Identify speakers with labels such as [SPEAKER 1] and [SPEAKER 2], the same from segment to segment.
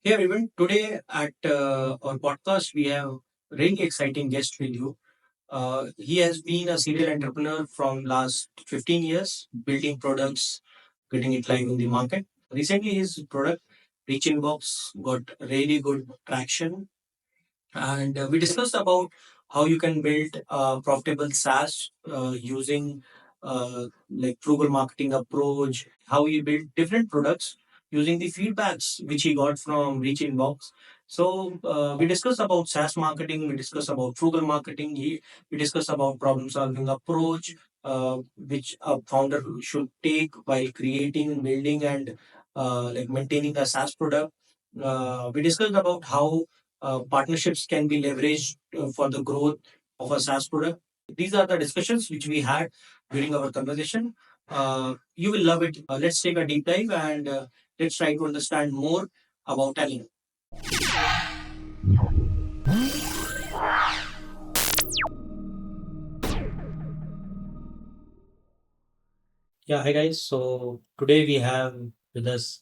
[SPEAKER 1] Hey everyone, today at our podcast, we have really exciting guest with you. He has been a serial entrepreneur from last 15 years, building products, getting it live in the market. Recently, his product, Reachinbox, got really good traction, and we discussed about how you can build a profitable SaaS using like frugal marketing approach, how you build different products using the feedbacks which he got from Reach Inbox. So we discussed about SaaS marketing, we discussed about frugal marketing, we discussed about problem solving approach, which a founder should take while creating, building, and like maintaining a SaaS product. We discussed about how partnerships can be leveraged for the growth of a SaaS product. These are the discussions which we had during our conversation. You will love it. Let's take a deep dive and let's try to understand more about Alan. Yeah, hi guys. So today we have with us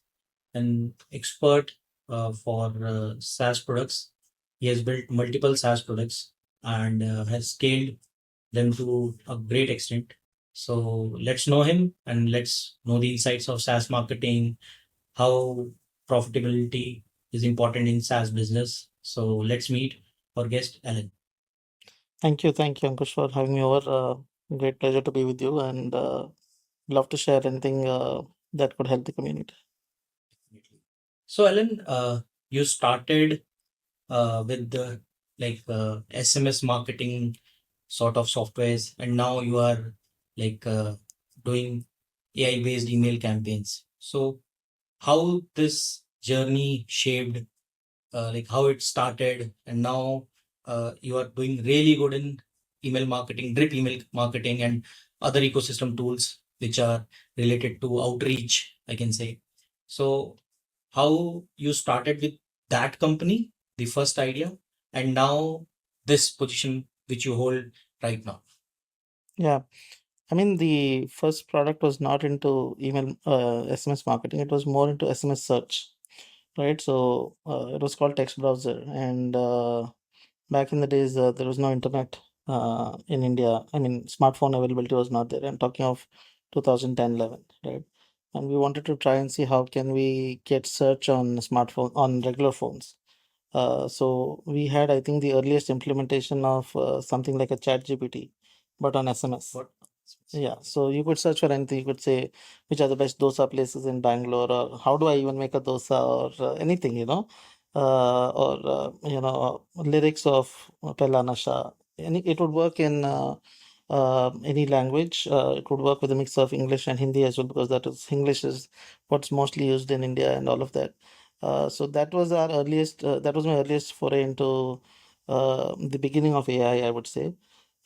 [SPEAKER 1] an expert for SaaS products. He has built multiple SaaS products and has scaled them to a great extent. So let's know him and let's know the insights of SaaS marketing, how profitability is important in SaaS business. So let's meet our guest, Alan.
[SPEAKER 2] Thank you, Ankush, for having me over. Great pleasure to be with you, and love to share anything that could help the community.
[SPEAKER 1] So, Alan, you started with the SMS marketing sort of softwares, and now you are like doing AI based email campaigns. So, how this journey shaped, like how it started, and now you are doing really good in email marketing, drip email marketing, and other ecosystem tools which are related to outreach, I can say. So, how you started with that company, the first idea, and now this position which you hold right now.
[SPEAKER 2] Yeah, I mean, the first product was not into email SMS marketing, it was more into SMS search, right? So it was called text browser, and back in the days, there was no internet in India. I mean, smartphone availability was not there. I'm talking of 2010, 11, right? And we wanted to try and see how can we get search on smartphone on regular phones. So we had, I think, the earliest implementation of something like a chat GPT, but on SMS.
[SPEAKER 1] What?
[SPEAKER 2] Yeah, so you could search for anything. You could say which are the best dosa places in Bangalore, or how do I even make a dosa, or anything, or lyrics of Pehla Nasha. It would work in any language. It would work with a mix of English and Hindi as well, because English is what's mostly used in India and all of that. So that was our earliest. That was my earliest foray into the beginning of AI, I would say.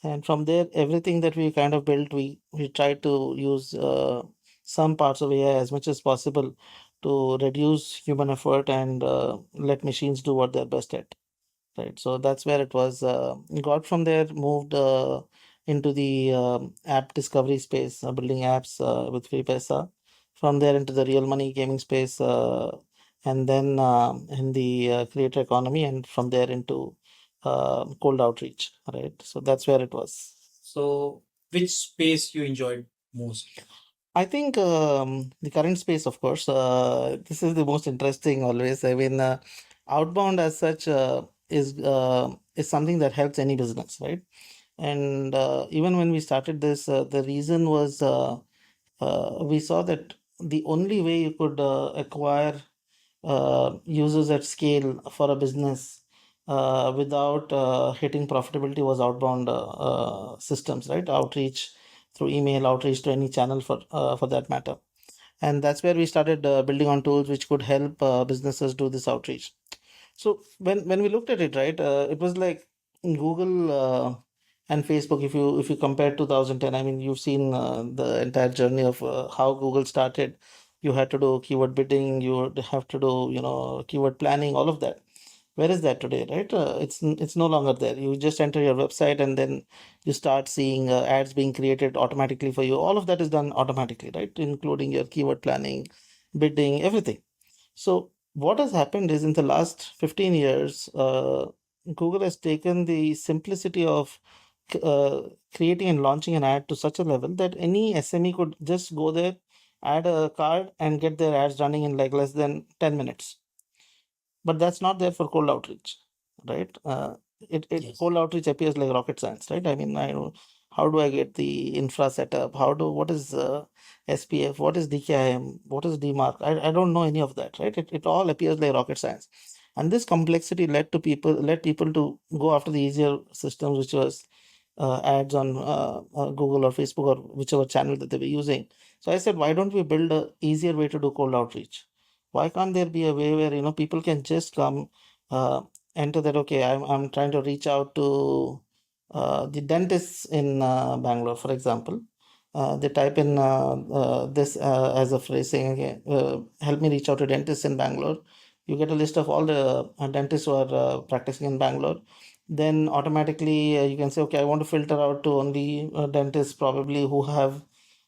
[SPEAKER 2] And from there, everything that we kind of built, we try to use some parts of AI as much as possible to reduce human effort and let machines do what they're best at. Right. So that's where it was. Got from there, moved into the app discovery space, building apps with Free Pesa. From there into the real money gaming space, and then in the creator economy, and from there into cold outreach. Right. So that's where it was.
[SPEAKER 1] So, which space you enjoyed most?
[SPEAKER 2] I think the current space, of course, this is the most interesting always. I mean, outbound as such is something that helps any business, right? And even when we started this, the reason was we saw that the only way you could acquire users at scale for a business without hitting profitability was outbound systems, right? Outreach through email, outreach to any channel for that matter. And that's where we started building on tools which could help businesses do this outreach. So when we looked at it, right, it was like Google and Facebook. If you compare 2010, I mean, you've seen the entire journey of how Google started. You had to do keyword bidding. You would have to do keyword planning, all of that. Where is that today, right? It's no longer there. You just enter your website and then you start seeing ads being created automatically for you. All of that is done automatically, right? Including your keyword planning, bidding, everything. So What has happened is in the last 15 years, Google has taken the simplicity of creating and launching an ad to such a level that any SME could just go there, add a card, and get their ads running in like less than 10 minutes. But that's not there for cold outreach, right?
[SPEAKER 1] Yes.
[SPEAKER 2] Cold outreach appears like rocket science, right? I mean, I know how do I get the infra set up? What is SPF? What is DKIM? What is DMARC? I don't know any of that, right? It all appears like rocket science. And this complexity led people to go after the easier systems, which was ads on Google or Facebook or whichever channel that they were using. So I said, why don't we build a easier way to do cold outreach? Why can't there be a way where people can just come, uh, enter that, okay, I'm trying to reach out to the dentists in Bangalore, for example. They type in this as a phrase saying, okay, help me reach out to dentists in Bangalore. You get a list of all the dentists who are practicing in Bangalore. Then automatically you can say, okay, I want to filter out to only dentists probably who have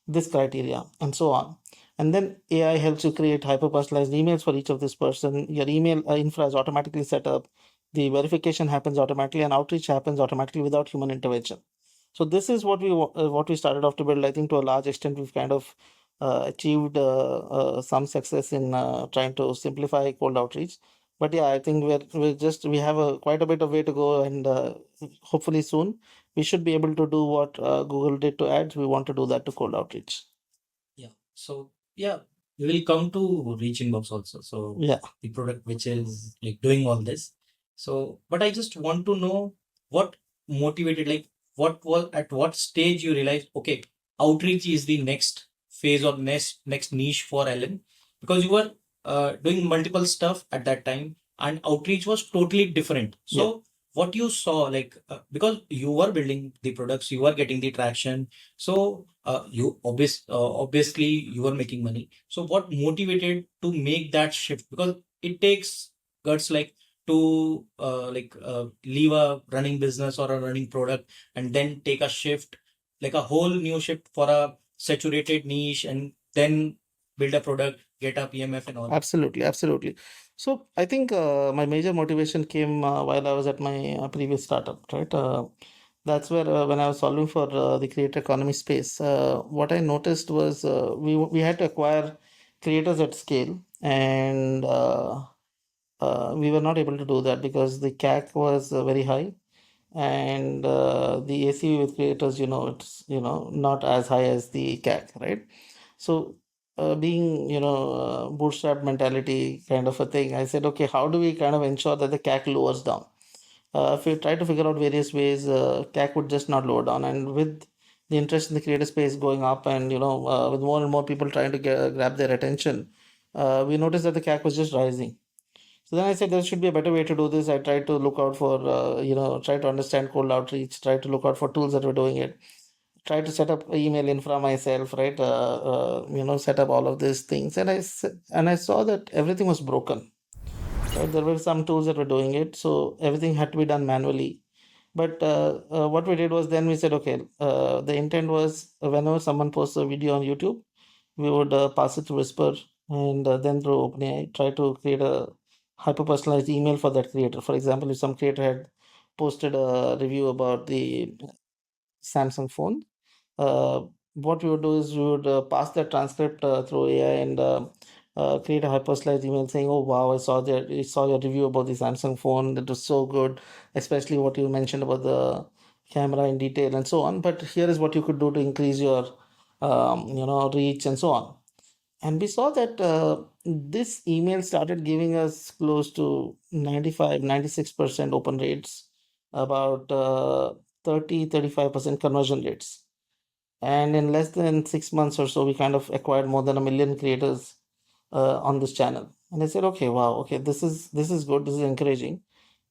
[SPEAKER 2] this criteria, and so on. And then AI helps you create hyper personalized emails for each of this person. Your email infra is automatically set up. The verification happens automatically, and outreach happens automatically without human intervention. So this is what we started off to build. I think to a large extent we've kind of achieved some success in trying to simplify cold outreach. But yeah, I think we have a quite a bit of way to go, and hopefully soon we should be able to do what Google did to ads. We want to do that to cold outreach.
[SPEAKER 1] Yeah. So yeah, we will come to Reachinbox also. So
[SPEAKER 2] Yeah.
[SPEAKER 1] the product which is like doing all this. So, but I just want to know what motivated, like what was at what stage you realized, okay, outreach is the next phase or next niche for Ellen, because you were doing multiple stuff at that time, and outreach was totally different.
[SPEAKER 2] Yeah.
[SPEAKER 1] So what you saw, like because you were building the products, you were getting the traction, so obviously you were making money. So what motivated to make that shift? Because it takes guts, like to leave a running business or a running product and then take a shift, like a whole new shift for a saturated niche, and then build a product, get a PMF and all.
[SPEAKER 2] Absolutely, absolutely. So I think my major motivation came while I was at my previous startup, right? That's where when I was solving for the creator economy space, what I noticed was we had to acquire creators at scale, and we were not able to do that because the CAC was very high, and the ACV with creators, it's not as high as the CAC, right? So being bootstrap mentality kind of a thing, I said, okay, how do we kind of ensure that the CAC lowers down? If we try to figure out various ways, CAC would just not lower down. And with the interest in the creator space going up, and with more and more people trying to grab their attention, we noticed that the CAC was just rising. So then I said there should be a better way to do this. I tried to look out for, try to understand cold outreach, try to look out for tools that were doing it, try to set up email infra myself, right? Set up all of these things, and I saw that everything was broken. Right? There were some tools that were doing it, so everything had to be done manually. But what we did was then we said, okay, the intent was whenever someone posts a video on YouTube, we would pass it to Whisper, and then through OpenAI, try to create a hyper personalized email for that creator. For example, if some creator had posted a review about the Samsung phone, uh, what we would do is we would pass that transcript through AI and create a hyper-personalized email saying, "Oh wow, I saw your review about the Samsung phone. That was so good, especially what you mentioned about the camera in detail and so on. But here is what you could do to increase your, reach and so on." And we saw that this email started giving us close to 95, 96% open rates, about 35% conversion rates. And in less than 6 months or so, we kind of acquired more than 1 million creators on this channel. And I said, okay, wow, okay, this is good, this is encouraging,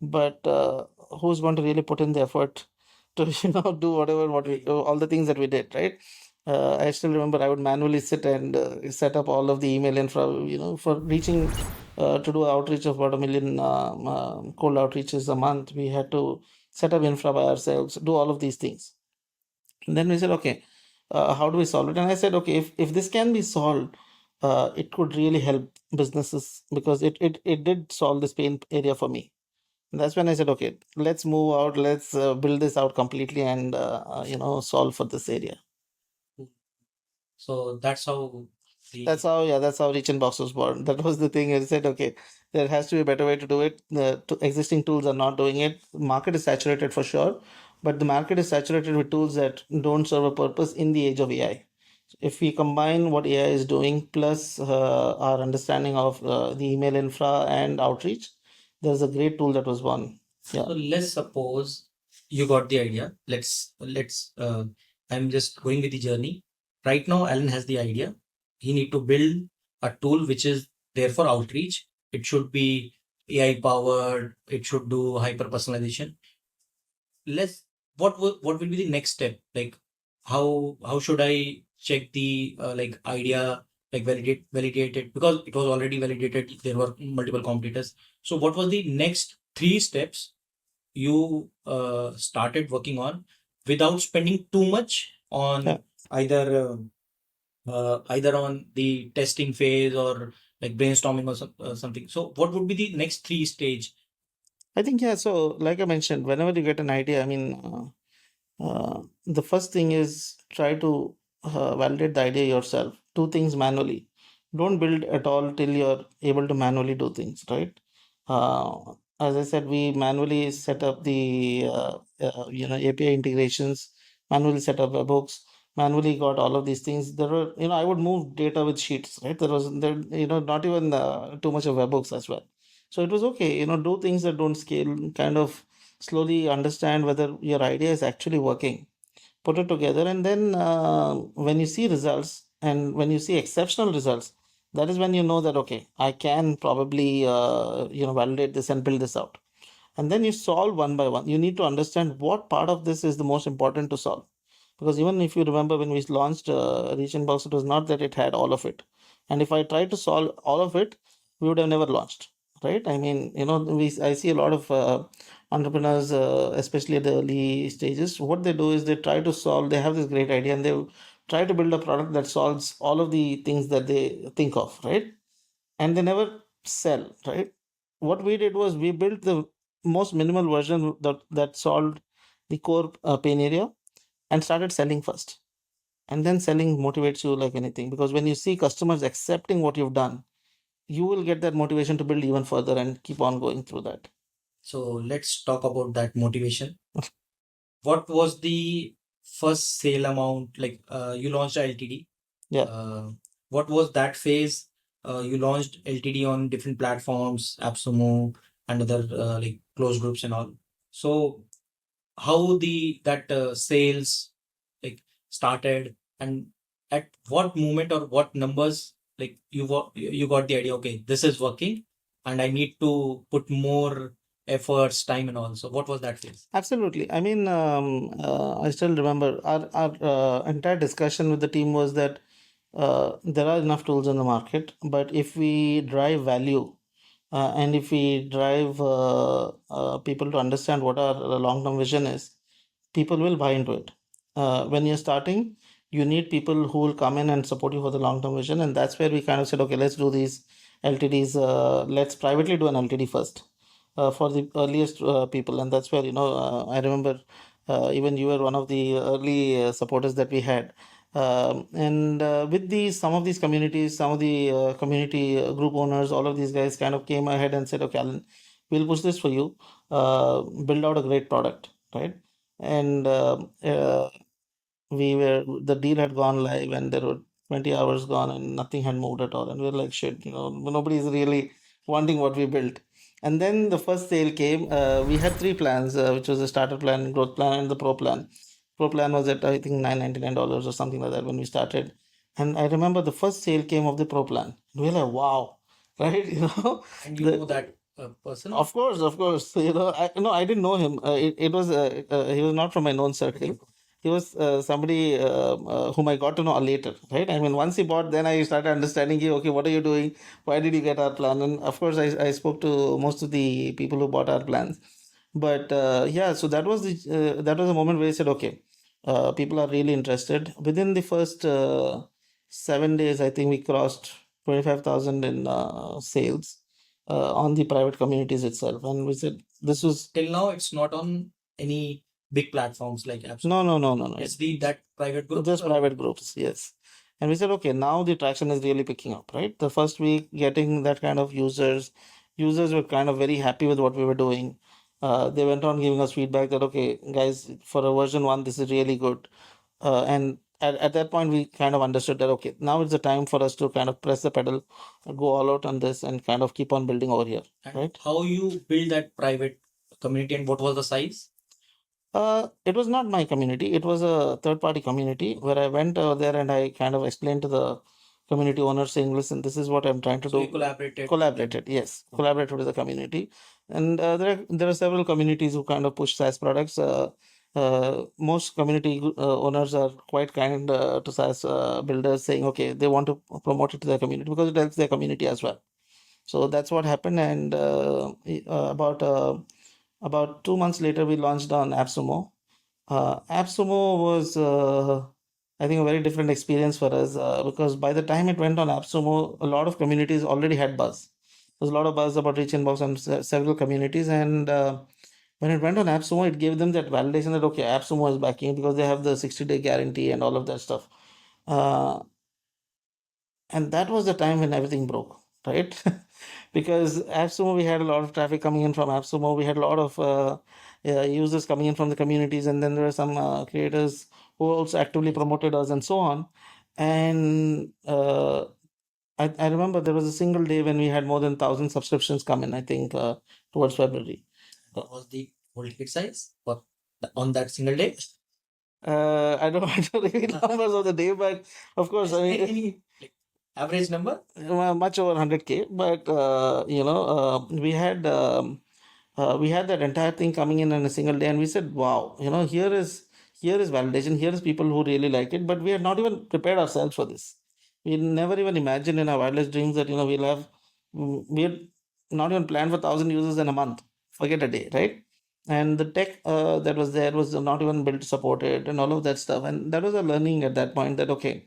[SPEAKER 2] but who's going to really put in the effort to do whatever what we all the things that we did, right? I still remember I would manually sit and set up all of the email infra, for reaching to do outreach of about 1 million cold outreaches a month. We had to set up infra by ourselves, do all of these things. And then we said, okay, how do we solve it? And I said, okay, if this can be solved, it could really help businesses because it did solve this pain area for me. And that's when I said, okay, let's move out, let's build this out completely and solve for this area.
[SPEAKER 1] So that's how
[SPEAKER 2] That's how Reachinbox was born. That was the thing. I said, okay, there has to be a better way to do it. The existing tools are not doing it. The market is saturated for sure, but the market is saturated with tools that don't serve a purpose in the age of AI. If we combine what AI is doing plus our understanding of the email infra and outreach, there's a great tool that was born. Yeah.
[SPEAKER 1] So let's suppose you got the idea. Let's I'm just going with the journey. Right now, Alan has the idea. He need to build a tool which is there for outreach. It should be AI powered. It should do hyper personalization. Let's what will be the next step? Like how should I check the like idea, like validate it, because it was already validated. There were multiple competitors. So what was the next three steps you started working on without spending too much on
[SPEAKER 2] Yeah.
[SPEAKER 1] either either on the testing phase or like brainstorming or something. So what would be the next three stage?
[SPEAKER 2] I think, yeah. So, like I mentioned, whenever you get an idea, I mean, the first thing is try to validate the idea yourself. Do things manually. Don't build at all till you're able to manually do things, right? As I said, we manually set up the API integrations, manually set up webhooks, manually got all of these things. There were, I would move data with sheets, right? Not even too much of webhooks as well. So it was okay, do things that don't scale, kind of slowly understand whether your idea is actually working, put it together, and then when you see results and when you see exceptional results, that is when you know that okay, I can probably validate this and build this out. And then you solve one by one. You need to understand what part of this is the most important to solve, because even if you remember when we launched Reachinbox, it was not that it had all of it, and if I tried to solve all of it, we would have never launched, right? I mean, I see a lot of entrepreneurs, especially at the early stages. What they do is they try to solve, they have this great idea and they try to build a product that solves all of the things that they think of, right? And they never sell, right? What we did was we built the most minimal version that solved the core pain area and started selling first. And then selling motivates you like anything, because when you see customers accepting what you've done, you will get that motivation to build even further and keep on going through that.
[SPEAKER 1] So let's talk about that motivation. What was the first sale amount? Like you launched a LTD.
[SPEAKER 2] Yeah.
[SPEAKER 1] What was that phase? You launched LTD on different platforms, AppSumo and other like closed groups and all. So how the that sales like started, and at what moment or what numbers like you got the idea, okay, this is working and I need to put more efforts, time and all. So what was that phase?
[SPEAKER 2] Absolutely. I mean, I still remember our entire discussion with the team was that there are enough tools in the market, but if we drive value and if we drive people to understand what our long-term vision is, people will buy into it. When you're starting, you need people who will come in and support you for the long-term vision, and that's where we kind of said, okay, let's do these LTDs. Let's privately do an LTD first for the earliest people, and that's where I remember even you were one of the early supporters that we had. And with these, some of these communities, some of the community group owners, all of these guys kind of came ahead and said, okay, Alan, we'll push this for you, build out a great product, right? And the deal had gone live and there were 20 hours gone and nothing had moved at all. And we were like, shit, nobody's really wanting what we built. And then the first sale came. We had three plans, which was the starter plan, growth plan, and the pro plan. Pro plan was at, I think, $999 or something like that when we started. And I remember the first sale came of the pro plan. We were like, wow, right?
[SPEAKER 1] And you know that person?
[SPEAKER 2] Of course, of course. I didn't know him. It was he was not from my known circle. He was somebody whom I got to know later, right? I mean, once he bought, then I started understanding, okay, what are you doing? Why did you get our plan? And of course, I spoke to most of the people who bought our plans. But yeah, so that was a moment where I said, okay, people are really interested. Within the first 7 days, I think we crossed 25,000 in sales on the private communities itself. And we said this was
[SPEAKER 1] Till now, it's not on any big platforms like apps.
[SPEAKER 2] no.
[SPEAKER 1] It's the that private groups.
[SPEAKER 2] Just private groups, yes. And we said, okay, now the traction is really picking up, right? The first week getting that kind of users were kind of very happy with what we were doing. They went on giving us feedback that, okay, guys, for a version one, this is really good. And at that point, we kind of understood that, okay, now it's the time for us to kind of press the pedal, go all out on this, and kind of keep on building over here,
[SPEAKER 1] And
[SPEAKER 2] right?
[SPEAKER 1] how you build that private community and what was the size?
[SPEAKER 2] It was not my community. It was a third-party community where I went over there and I kind of explained to the community owner saying, listen, this is what I'm trying to
[SPEAKER 1] So
[SPEAKER 2] do.
[SPEAKER 1] you collaborated.
[SPEAKER 2] Collaborated, yes,
[SPEAKER 1] Okay.
[SPEAKER 2] collaborated with the community. And there are several communities who kind of push SaaS products. Most community owners are quite kind to SaaS builders, saying, okay, they want to promote it to their community because it helps their community as well. So that's what happened. And about 2 months later, we launched on AppSumo. AppSumo was, I think, a very different experience for us because by the time it went on AppSumo, a lot of communities already had buzz. There was a lot of buzz about Reachinbox and several communities. And when it went on AppSumo, it gave them that validation that, okay, AppSumo is backing because they have the 60-day guarantee and all of that stuff. Uh, and that was the time when everything broke, right? Because AppSumo, we had a lot of traffic coming in from AppSumo. We had a lot of users coming in from the communities, and then there were some creators who also actively promoted us and so on. And I remember there was a single day when we had more than 1,000 subscriptions come in, I think, towards February.
[SPEAKER 1] What was the whole ticket size for on that single day?
[SPEAKER 2] I don't want to reveal numbers of the day, but of course, I mean,
[SPEAKER 1] Any like, average number?
[SPEAKER 2] much over 100K. But we had that entire thing coming in a single day, and we said, wow, here is validation, here is people who really like it, but we had not even prepared ourselves for this. We never even imagined in our wildest dreams that we had not even planned for 1,000 users in a month, forget a day, right? And the tech that was there was not even built to support it and all of that stuff. And that was a learning at that point that, okay,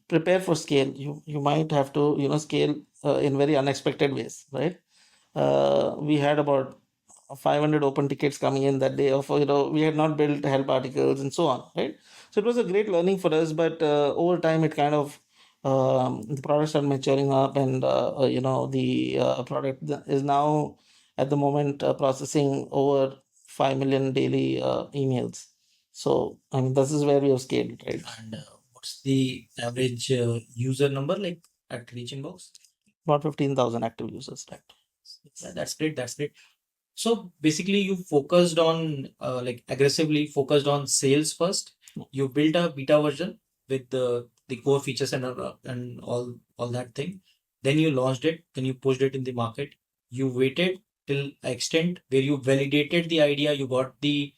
[SPEAKER 2] prepare for scale. You might have to scale in very unexpected ways, right? We had about 500 open tickets coming in that day of we had not built help articles and so on, right? So it was a great learning for us, but over time it kind of the product started maturing up, and the product is now at the moment processing over 5 million daily emails. So I mean, this is where we have scaled, right?
[SPEAKER 1] And what's the average user number like at Reachinbox?
[SPEAKER 2] About 15,000 active users, right?
[SPEAKER 1] Yeah, that's great. That's great. So basically, you focused on like aggressively focused on sales first. You built a beta version with the core features and all that thing. Then you launched it. Then you pushed it in the market. You waited till extent where you validated the idea. You got the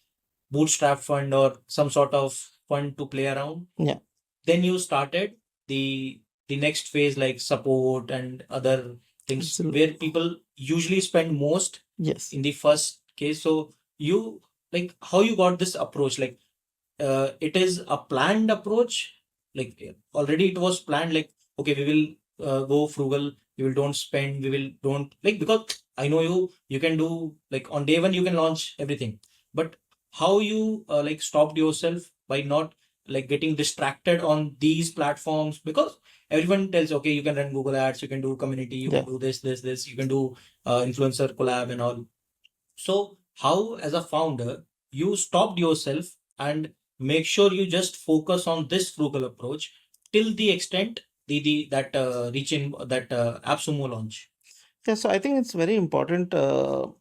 [SPEAKER 1] bootstrap fund or some sort of fund to play around.
[SPEAKER 2] Yeah.
[SPEAKER 1] Then you started the next phase like support and other things
[SPEAKER 2] Absolutely.
[SPEAKER 1] where people usually spend most
[SPEAKER 2] Yes.
[SPEAKER 1] in the first case. So you like how you got this approach, like it is a planned approach, like already it was planned, like okay, we will go frugal, we will don't spend, we will don't like, because I know you can do like on day one you can launch everything, but how you like stopped yourself by not like getting distracted on these platforms, because everyone tells okay, you can run Google ads, you can do community, you
[SPEAKER 2] Yeah.
[SPEAKER 1] can do this, you can do influencer collab and all. So how as a founder you stopped yourself and make sure you just focus on this frugal approach till the extent the that reach in that AppSumo launch.
[SPEAKER 2] Yeah, so I think it's very important to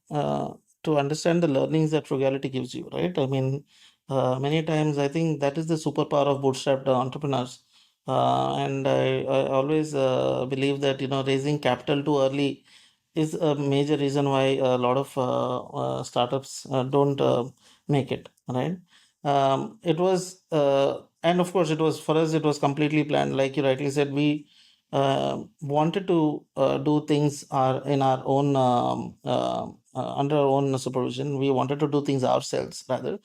[SPEAKER 2] understand the learnings that frugality gives you, right? I mean, many times I think that is the superpower of bootstrapped entrepreneurs. And I always believe that, raising capital too early is a major reason why a lot of startups don't make it, right? And of course, it was for us, it was completely planned. Like you rightly said, we wanted to do things in our own under our own supervision. We wanted to do things ourselves rather,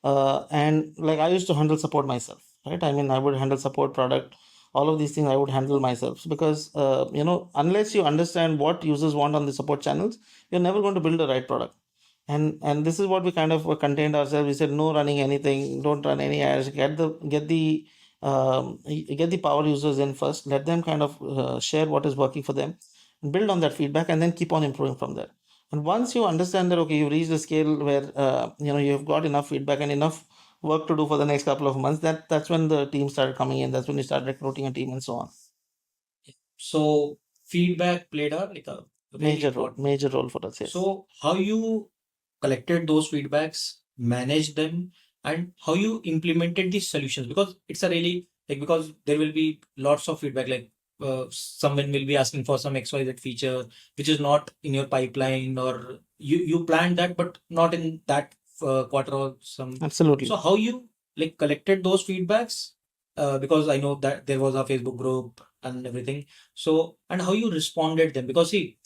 [SPEAKER 2] and like I used to handle support myself, right? I mean, I would handle support, product, all of these things I would handle myself, because unless you understand what users want on the support channels, you're never going to build the right product. And this is what we kind of contained ourselves. We said no running anything, don't run any ads, get the power users in first, let them kind of share what is working for them, build on that feedback, and then keep on improving from there. And once you understand that, okay, you reached a scale where you've got enough feedback and enough work to do for the next couple of months, that's when the team started coming in. That's when you start recruiting a team and so on.
[SPEAKER 1] So feedback played a like a really
[SPEAKER 2] Major role for us. Yes.
[SPEAKER 1] So how you collected those feedbacks, managed them, and how you implemented these solutions? Because it's a really like, because there will be lots of feedback, like someone will be asking for some XYZ feature which is not in your pipeline, or you planned that but not in that quarter or some.
[SPEAKER 2] Absolutely.
[SPEAKER 1] So how you like collected those feedbacks? Because I know that there was a Facebook group and everything. So, and how you responded them? Because see,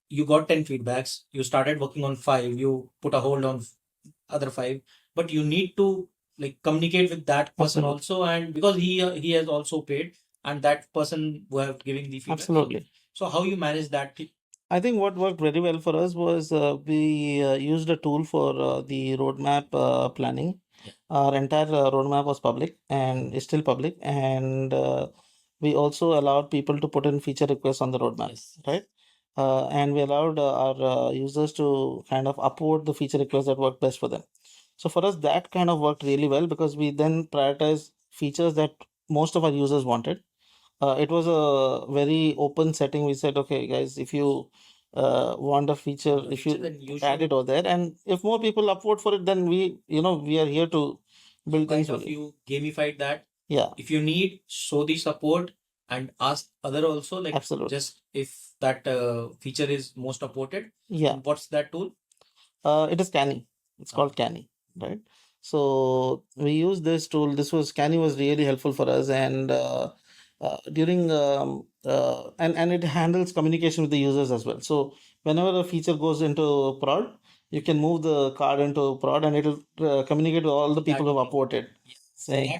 [SPEAKER 1] you got 10 feedbacks, you started working on 5, you put a hold on other 5, but you need to like communicate with that person
[SPEAKER 2] Absolutely.
[SPEAKER 1] also, and because he has also paid, and that person who have giving the feedback.
[SPEAKER 2] Absolutely.
[SPEAKER 1] So how you manage that?
[SPEAKER 2] I think what worked very well for us was we used a tool for the roadmap planning.
[SPEAKER 1] Yeah.
[SPEAKER 2] Our entire roadmap was public and is still public, and we also allowed people to put in feature requests on the roadmap,
[SPEAKER 1] Yes.
[SPEAKER 2] right? And we allowed our users to kind of upload the feature requests that worked best for them. So for us, that kind of worked really well, because we then prioritized features that most of our users wanted. It was a very open setting. We said, okay, guys, if you want a feature, if you
[SPEAKER 1] Then you
[SPEAKER 2] add
[SPEAKER 1] should
[SPEAKER 2] it over there, and if more people upvote for it, then we are here to build things
[SPEAKER 1] kind
[SPEAKER 2] for
[SPEAKER 1] of
[SPEAKER 2] you.
[SPEAKER 1] you gamified that.
[SPEAKER 2] Yeah,
[SPEAKER 1] If you need, show the support and ask other also, like
[SPEAKER 2] absolutely.
[SPEAKER 1] just if that feature is most supported.
[SPEAKER 2] Yeah,
[SPEAKER 1] And what's that tool?
[SPEAKER 2] it is Canny. It's called Canny, right? So we use this tool. Canny was really helpful for us, and during and it handles communication with the users as well. So whenever a feature goes into prod, you can move the card into prod, and it'll communicate with all the people who have upvoted, saying,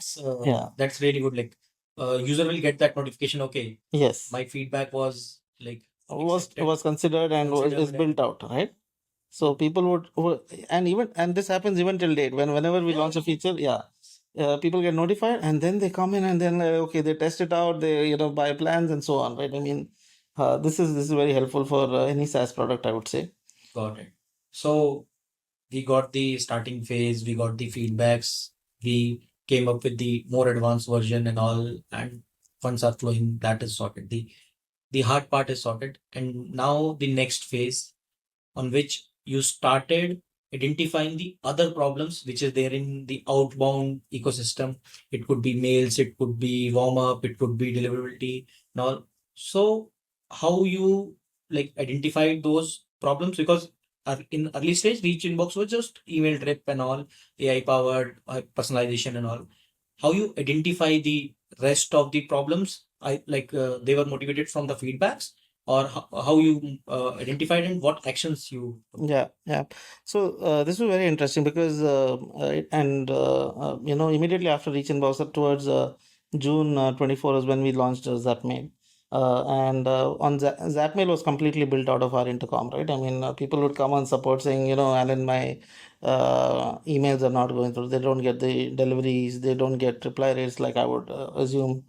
[SPEAKER 1] That's really good. Like user will get that notification. Okay,
[SPEAKER 2] yes,
[SPEAKER 1] my feedback was like
[SPEAKER 2] was considered and is built out, right? So people and this happens even till date, whenever we launch a feature, yeah, people get notified, and then they come in, and then okay, they test it out, they buy plans and so on, right? I mean, this is very helpful for any SaaS product, I would say.
[SPEAKER 1] Got it. So we got the starting phase, we got the feedbacks, we came up with the more advanced version and all, and funds are flowing. That is sorted. The hard part is sorted, and now the next phase, on which you started identifying the other problems which is there in the outbound ecosystem. It could be mails, it could be warm up, it could be deliverability and all. So how you like identified those problems? Because in early stage, Reachinbox was just email drip and all, AI powered personalization and all. How you identify the rest of the problems? I like they were motivated from the feedbacks, or how you identified and what actions you took?
[SPEAKER 2] Yeah. So this was very interesting, because immediately after reaching Bowser towards June 24 is when we launched Zapmail. And on Zapmail was completely built out of our intercom, right? I mean, people would come on support saying, Alan, my emails are not going through. They don't get the deliveries. They don't get reply rates like I would assume.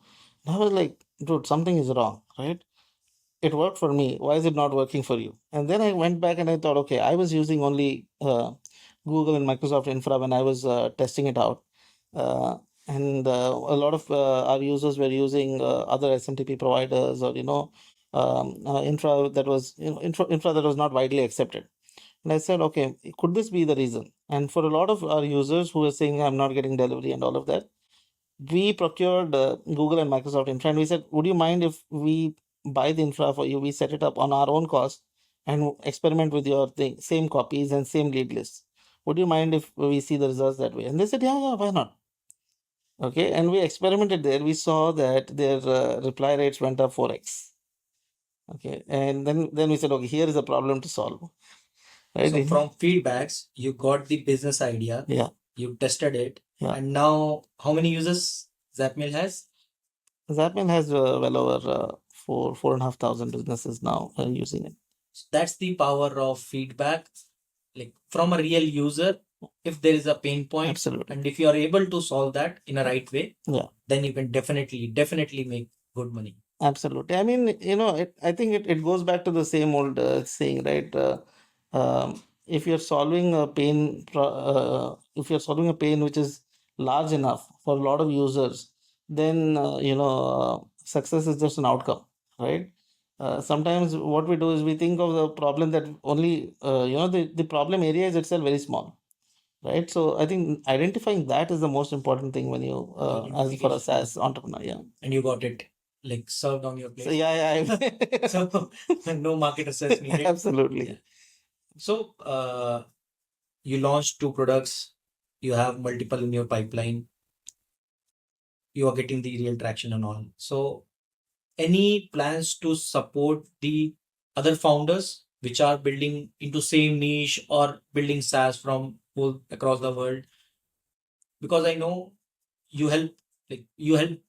[SPEAKER 2] And I was like, dude, something is wrong, right? It worked for me. Why is it not working for you? And then I went back and I thought, okay, I was using only Google and Microsoft Infra when I was testing it out. Uh, and a lot of our users were using other SMTP providers, or infra that was infra that was not widely accepted. And I said, okay, could this be the reason? And for a lot of our users who were saying I'm not getting delivery and all of that, we procured Google and Microsoft infra, and we said, would you mind if we buy the infra for you? We set it up on our own cost and experiment with your thing, same copies and same lead lists. Would you mind if we see the results that way? And they said, yeah, why not? Okay, and we experimented there. We saw that their reply rates went up 4x. Okay, and then we said, okay, here is a problem to solve. Right?
[SPEAKER 1] So from feedbacks, you got the business idea.
[SPEAKER 2] Yeah.
[SPEAKER 1] You tested it.
[SPEAKER 2] Yeah.
[SPEAKER 1] And now how many users Zapmail has?
[SPEAKER 2] Zapmail has well over 4,500 businesses now using it.
[SPEAKER 1] That's the power of feedback, like from a real user. If there is a pain point,
[SPEAKER 2] Absolutely.
[SPEAKER 1] and if you are able to solve that in a right way,
[SPEAKER 2] Yeah.
[SPEAKER 1] then you can definitely make good money.
[SPEAKER 2] Absolutely. I mean, I think it goes back to the same old saying, right? If you're solving a if you're solving a pain which is large enough for a lot of users, then success is just an outcome, right? Sometimes what we do is we think of the problem that only the problem area is itself very small, right? So I think identifying that is the most important thing when you as for a SaaS entrepreneur. Yeah.
[SPEAKER 1] And you got it like served on your plate.
[SPEAKER 2] So yeah.
[SPEAKER 1] So no market research needed.
[SPEAKER 2] Absolutely.
[SPEAKER 1] Yeah. So you launched 2 products, you have multiple in your pipeline, you are getting the real traction and all. So any plans to support the other founders which are building into same niche or building SaaS from all across the world? Because I know you help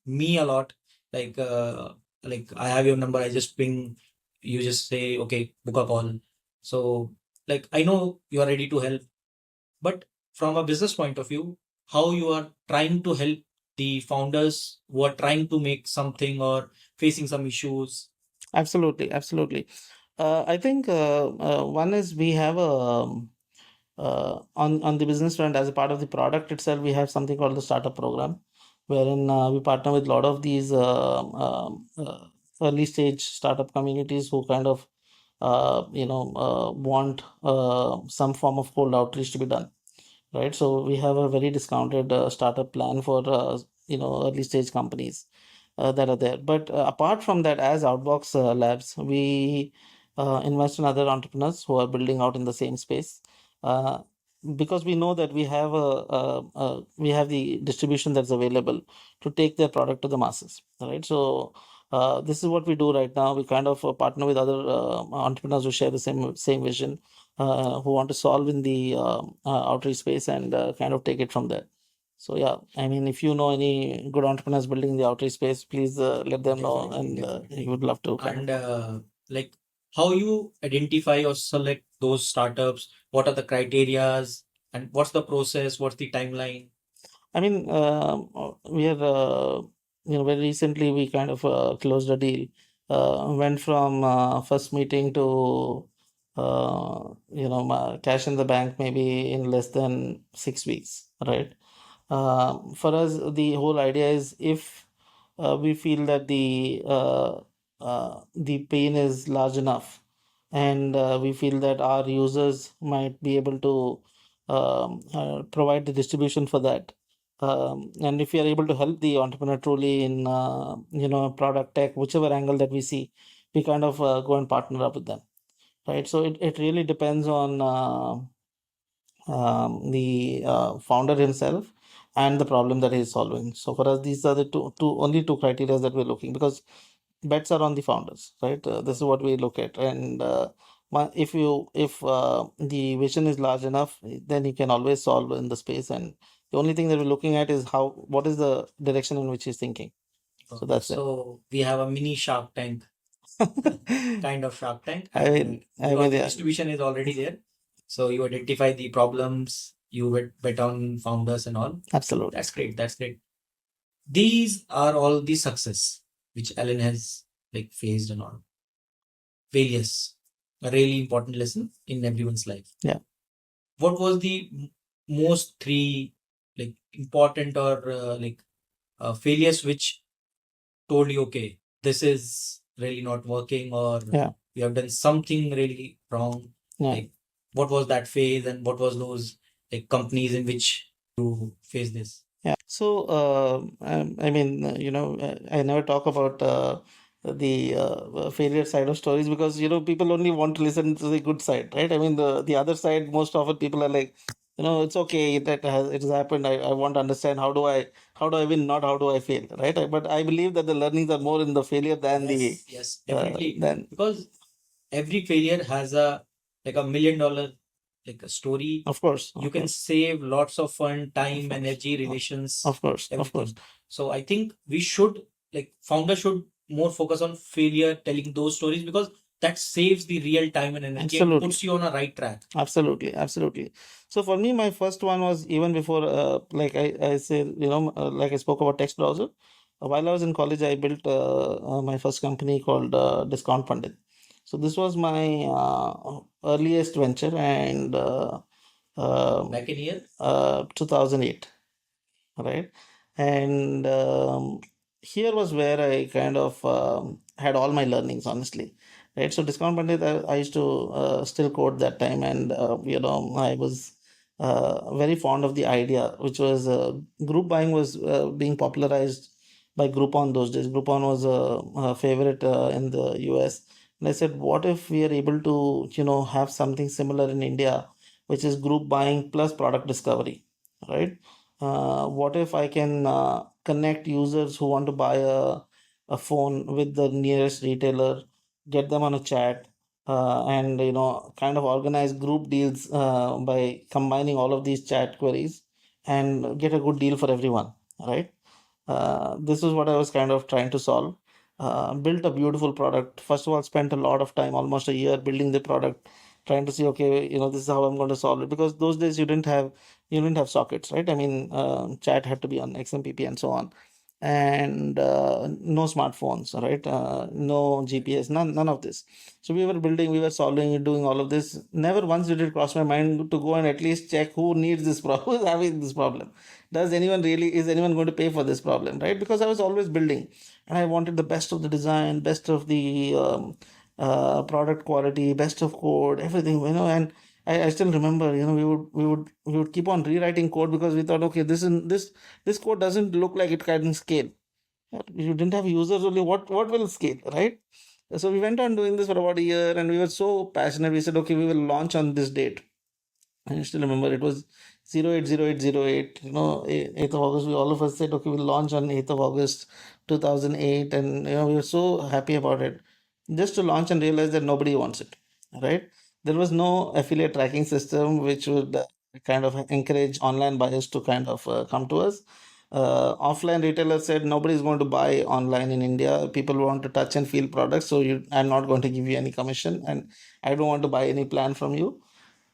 [SPEAKER 1] me a lot. Like I have your number, I just ping, you just say okay, book a call. So like I know you are ready to help, but from a business point of view, how you are trying to help the founders who are trying to make something or facing some issues?
[SPEAKER 2] Absolutely. I think one is we have on the business front, as a part of the product itself, we have something called the startup program, wherein we partner with a lot of these early stage startup communities who kind of want some form of cold outreach to be done, right? So we have a very discounted startup plan for early stage companies that are there. But apart from that, as Outbox Labs, we invest in other entrepreneurs who are building out in the same space. Uh, because we know that we have the distribution that's available to take their product to the masses, right? So this is what we do right now. We kind of partner with other entrepreneurs who share the same vision, who want to solve in the outreach space, and kind of take it from there. So yeah, I mean, if you know any good entrepreneurs building in the outreach space, please let them know, and we would love to.
[SPEAKER 1] And like how you identify or select those startups? What are the criterias, and what's the process? What's the timeline?
[SPEAKER 2] I mean, we are, very recently we kind of closed a deal. Went from first meeting to, cash in the bank maybe in less than 6 weeks, right? For us, the whole idea is if we feel that the pain is large enough, and we feel that our users might be able to provide the distribution for that, and if we are able to help the entrepreneur truly in product tech, whichever angle that we see, we kind of go and partner up with them, right? So it really depends on the founder himself and the problem that he's solving. So for us, these are the only two criteria that we're looking, because bets are on the founders, right? This is what we look at, and if the vision is large enough, then you can always solve in the space. And the only thing that we're looking at is what is the direction in which he's thinking. So that's it.
[SPEAKER 1] So we have a mini Shark Tank, kind of Shark Tank.
[SPEAKER 2] The
[SPEAKER 1] distribution is already there. So you identify the problems, you bet on founders and all.
[SPEAKER 2] Absolutely.
[SPEAKER 1] That's great. That's great. These are all the success which Alan has like faced and all. Failures, a really important lesson in everyone's life.
[SPEAKER 2] Yeah.
[SPEAKER 1] What was the most three like important or failures which told you, okay, this is really not working, or you have done something really wrong? Like, what was that phase, and what was those like companies in which you face this?
[SPEAKER 2] Yeah. So, I mean, I never talk about the failure side of stories, because people only want to listen to the good side, right? I mean, the other side, most often people are like, it's okay that it has happened. I want to understand how do I win, not how do I fail, right? But I believe that the learnings are more in the failure than
[SPEAKER 1] Yes, definitely. Because every failure has a $1 million like a story.
[SPEAKER 2] Of course.
[SPEAKER 1] You can save lots of fun, time, energy, relations.
[SPEAKER 2] Of course.
[SPEAKER 1] Everything. So I think we should like founder should more focus on failure, telling those stories, because that saves the real time and energy and
[SPEAKER 2] Absolutely.
[SPEAKER 1] puts you on a right track.
[SPEAKER 2] Absolutely, absolutely. So for me, my first one was even before, like I said, like I spoke about text browser. While I was in college, I built my first company called Discount Funded. So this was my earliest venture, and
[SPEAKER 1] Back in year?
[SPEAKER 2] 2008, right? And here was where I kind of had all my learnings, honestly, right? So discount Pandit, I used to still code that time, and I was very fond of the idea, which was group buying was being popularized by Groupon those days. Groupon was a favorite in the US, and I said, what if we are able to, have something similar in India, which is group buying plus product discovery, right? What if I can connect users who want to buy a phone with the nearest retailer, get them on a chat, and kind of organize group deals by combining all of these chat queries and get a good deal for everyone, right? This is what I was kind of trying to solve. Built a beautiful product. First of all, spent a lot of time, almost a year, building the product, trying to see, okay, this is how I'm going to solve it. Because those days you didn't have sockets, right? I mean, chat had to be on XMPP and so on, and no smartphones, right? No GPS, none of this. So we were building, we were solving, doing all of this. Never once did it cross my mind to go and at least check who needs this problem, who's having this problem. Is anyone going to pay for this problem, right? Because I was always building, and I wanted the best of the design, best of the product quality, best of code, everything, and I still remember, we would keep on rewriting code because we thought, okay, this code doesn't look like it can scale. You didn't have users only. What will scale, right? So we went on doing this for about a year, and we were so passionate. We said, okay, we will launch on this date. I still remember it was 080808, 8th of August. We all of us said, okay, we'll launch on 8th of August 2008. And, we were so happy about it. Just to launch and realize that nobody wants it, right? There was no affiliate tracking system which would kind of encourage online buyers to kind of come to us. Offline retailers said nobody is going to buy online in India. People want to touch and feel products. So I'm not going to give you any commission, and I don't want to buy any plan from you.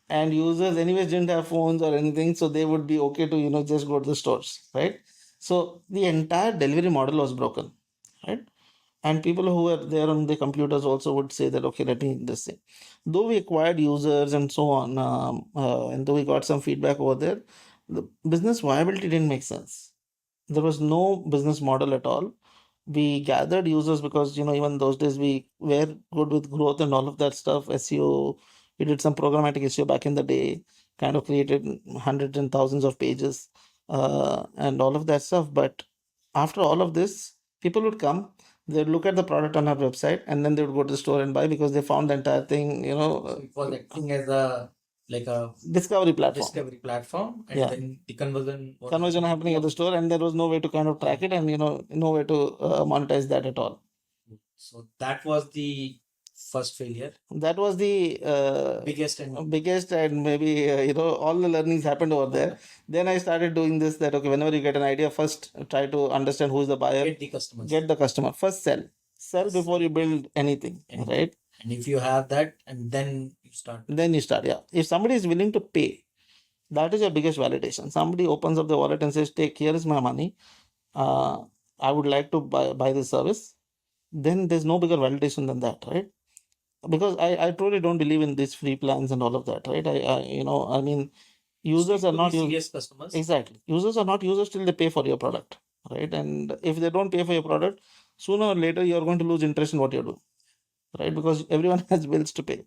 [SPEAKER 2] And users anyways didn't have phones or anything, so they would be okay to just go to the stores, right? So the entire delivery model was broken, right? And people who were there on the computers also would say that, okay, let me this thing. Though we acquired users and so on, and though we got some feedback over there, the business viability didn't make sense. There was no business model at all. We gathered users because even those days we were good with growth and all of that stuff. SEO, we did some programmatic SEO back in the day, kind of created hundreds and thousands of pages, and all of that stuff. But after all of this, people would come, they'd look at the product on our website, and then they would go to the store and buy because they found the entire thing,
[SPEAKER 1] So it was acting as a like a
[SPEAKER 2] discovery
[SPEAKER 1] platform, and
[SPEAKER 2] Yeah.
[SPEAKER 1] then the conversion
[SPEAKER 2] Conversion happening at the store, and there was no way to kind of track it, and no way to monetize that at all.
[SPEAKER 1] So that was the first failure.
[SPEAKER 2] That was the biggest, and maybe all the learnings happened over there. Then I started doing this, that okay, whenever you get an idea, first try to understand who's the buyer,
[SPEAKER 1] Get the customers.
[SPEAKER 2] get the customer, first sell before you build anything, right?
[SPEAKER 1] And if you have that, and then
[SPEAKER 2] you start. Yeah, if somebody is willing to pay, that is your biggest validation. Somebody opens up the wallet and says, take, here is my money, uh, I would like to buy this service. Then there's no bigger validation than that, right? Because I truly don't believe in these free plans and all of that, right? I mean, users are not
[SPEAKER 1] serious customers.
[SPEAKER 2] Exactly. Users are not users till they pay for your product, right? And if they don't pay for your product, sooner or later you're going to lose interest in what you're doing, right? Because everyone has bills to pay,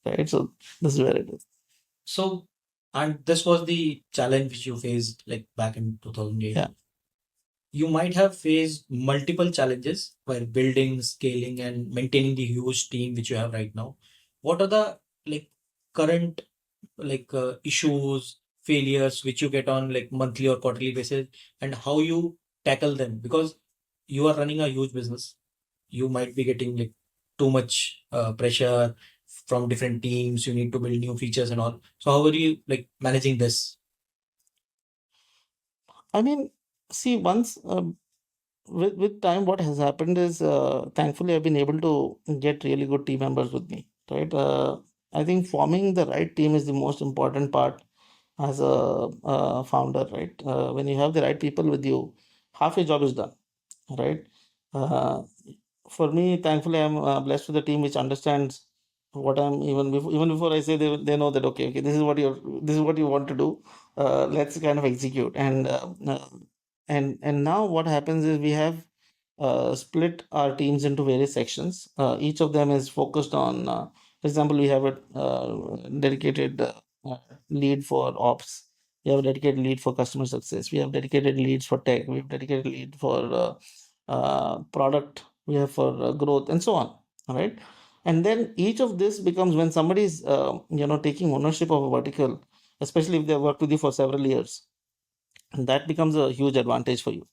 [SPEAKER 2] right? So this is where it is.
[SPEAKER 1] So, and this was the challenge which you faced like back in 2008.
[SPEAKER 2] Yeah.
[SPEAKER 1] You might have faced multiple challenges while building, scaling, and maintaining the huge team which you have right now. What are the like current issues, failures which you get on like monthly or quarterly basis, and how you tackle them? Because you are running a huge business, you might be getting like too much pressure from different teams. You need to build new features and all. So how are you like managing this?
[SPEAKER 2] I mean, see, once with time, what has happened is, thankfully, I've been able to get really good team members with me, right? I think forming the right team is the most important part as a founder, right? When you have the right people with you, half your job is done, right? Uh, for me, thankfully, I'm blessed with a team which understands what I'm even before I say, they know that, okay, this is what you want to do. Let's kind of execute. And now what happens is we have split our teams into various sections. Each of them is focused on, for example, we have a dedicated lead for ops. We have a dedicated lead for customer success. We have dedicated leads for tech. We have dedicated lead for product. We have for growth and so on. All right. And then each of this becomes, when somebody is taking ownership of a vertical, especially if they worked with you for several years, that becomes a huge advantage for you,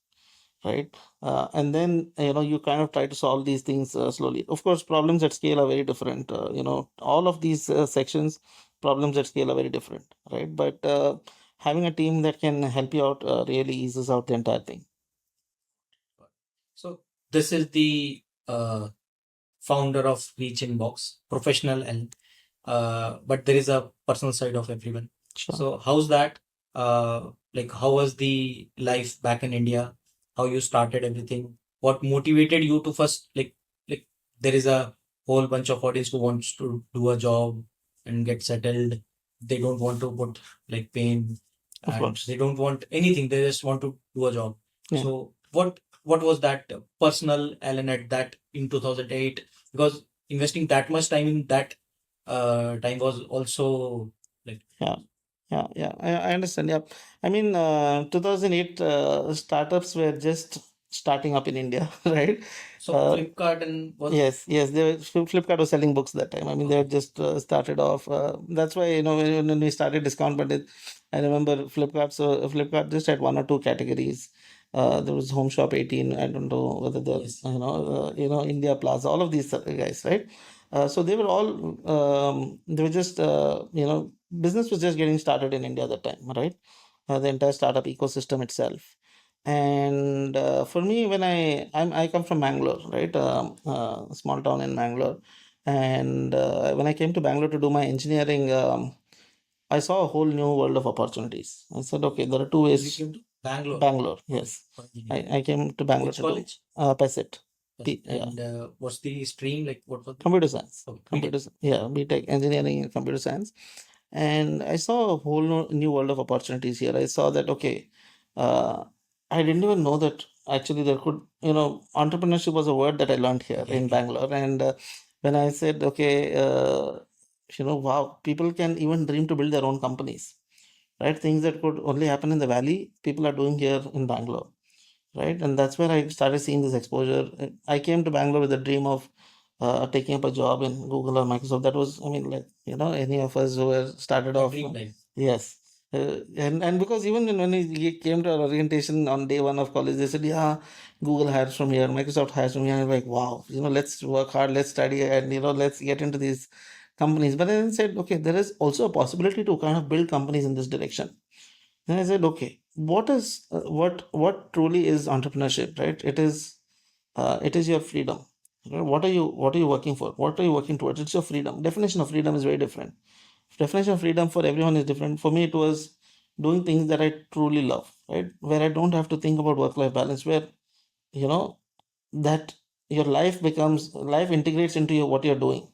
[SPEAKER 2] right? And then you kind of try to solve these things slowly. Of course, problems at scale are very different. All of these sections, problems at scale are very different, right? But having a team that can help you out really eases out the entire thing.
[SPEAKER 1] So this is the founder of Reachinbox, professional, and but there is a personal side of everyone.
[SPEAKER 2] Sure.
[SPEAKER 1] So how's that? Like how was the life back in India? How you started everything? What motivated you to first like there is a whole bunch of audience who wants to do a job and get settled. They don't want to put like pain
[SPEAKER 2] Of
[SPEAKER 1] and
[SPEAKER 2] course.
[SPEAKER 1] they don't want anything. They just want to do a job.
[SPEAKER 2] Yeah.
[SPEAKER 1] So what was that personal Alan at that in 2008? Because investing that much time in that time was also like
[SPEAKER 2] Yeah. Yeah. I understand. Yeah. I mean, 2008 startups were just starting up in India, right?
[SPEAKER 1] so
[SPEAKER 2] Uh,
[SPEAKER 1] Flipkart and was
[SPEAKER 2] yes. Flipkart was selling books that time. I mean, they had
[SPEAKER 1] okay.
[SPEAKER 2] just started off. That's why, when we started discount, but I remember Flipkart. So Flipkart just had one or two categories. There was Home Shop 18. I don't know whether they're,
[SPEAKER 1] Yes.
[SPEAKER 2] India Plaza, all of these guys, right? So they were all, they were just, business was just getting started in India at that time, right? The entire startup ecosystem itself. And for me, I come from Bangalore, right? A small town in Bangalore. And when I came to Bangalore to do my engineering, I saw a whole new world of opportunities. I said, okay, there are two
[SPEAKER 1] You
[SPEAKER 2] ways.
[SPEAKER 1] came to Bangalore.
[SPEAKER 2] Bangalore,
[SPEAKER 1] Okay.
[SPEAKER 2] yes.
[SPEAKER 1] For engineering.
[SPEAKER 2] I came to Bangalore
[SPEAKER 1] Which
[SPEAKER 2] to do
[SPEAKER 1] college?
[SPEAKER 2] PESIT.
[SPEAKER 1] Yes.
[SPEAKER 2] Yeah.
[SPEAKER 1] And what's the stream like? What was the
[SPEAKER 2] Computer science.
[SPEAKER 1] okay,
[SPEAKER 2] Computer, yeah, BTech, engineering and computer science. And I saw a whole new world of opportunities here. I saw that, okay, uh, I didn't even know that actually there could, entrepreneurship was a word that I learned here in Bangalore. And when I said, okay, wow, people can even dream to build their own companies, right? Things that could only happen in the valley, people are doing here in Bangalore, right? And that's where I started seeing this exposure. I came to Bangalore with a dream of taking up a job in Google or Microsoft. That was, I mean, like, any of us who were started
[SPEAKER 1] a
[SPEAKER 2] off.
[SPEAKER 1] dream life?
[SPEAKER 2] Yes. And because even when we came to our orientation on day one of college, they said, yeah, Google hires from here, Microsoft hires from here. And I'm like, wow, let's work hard, let's study, and, let's get into these companies. But then I said, okay, there is also a possibility to kind of build companies in this direction. Then I said, okay, what truly is entrepreneurship, right? It is your freedom. Right? What are you working for? What are you working towards? It's your freedom. Definition of freedom is very different. Definition of freedom for everyone is different. For me, it was doing things that I truly love, right? Where I don't have to think about work-life balance, where you know that your life integrates into what you're doing,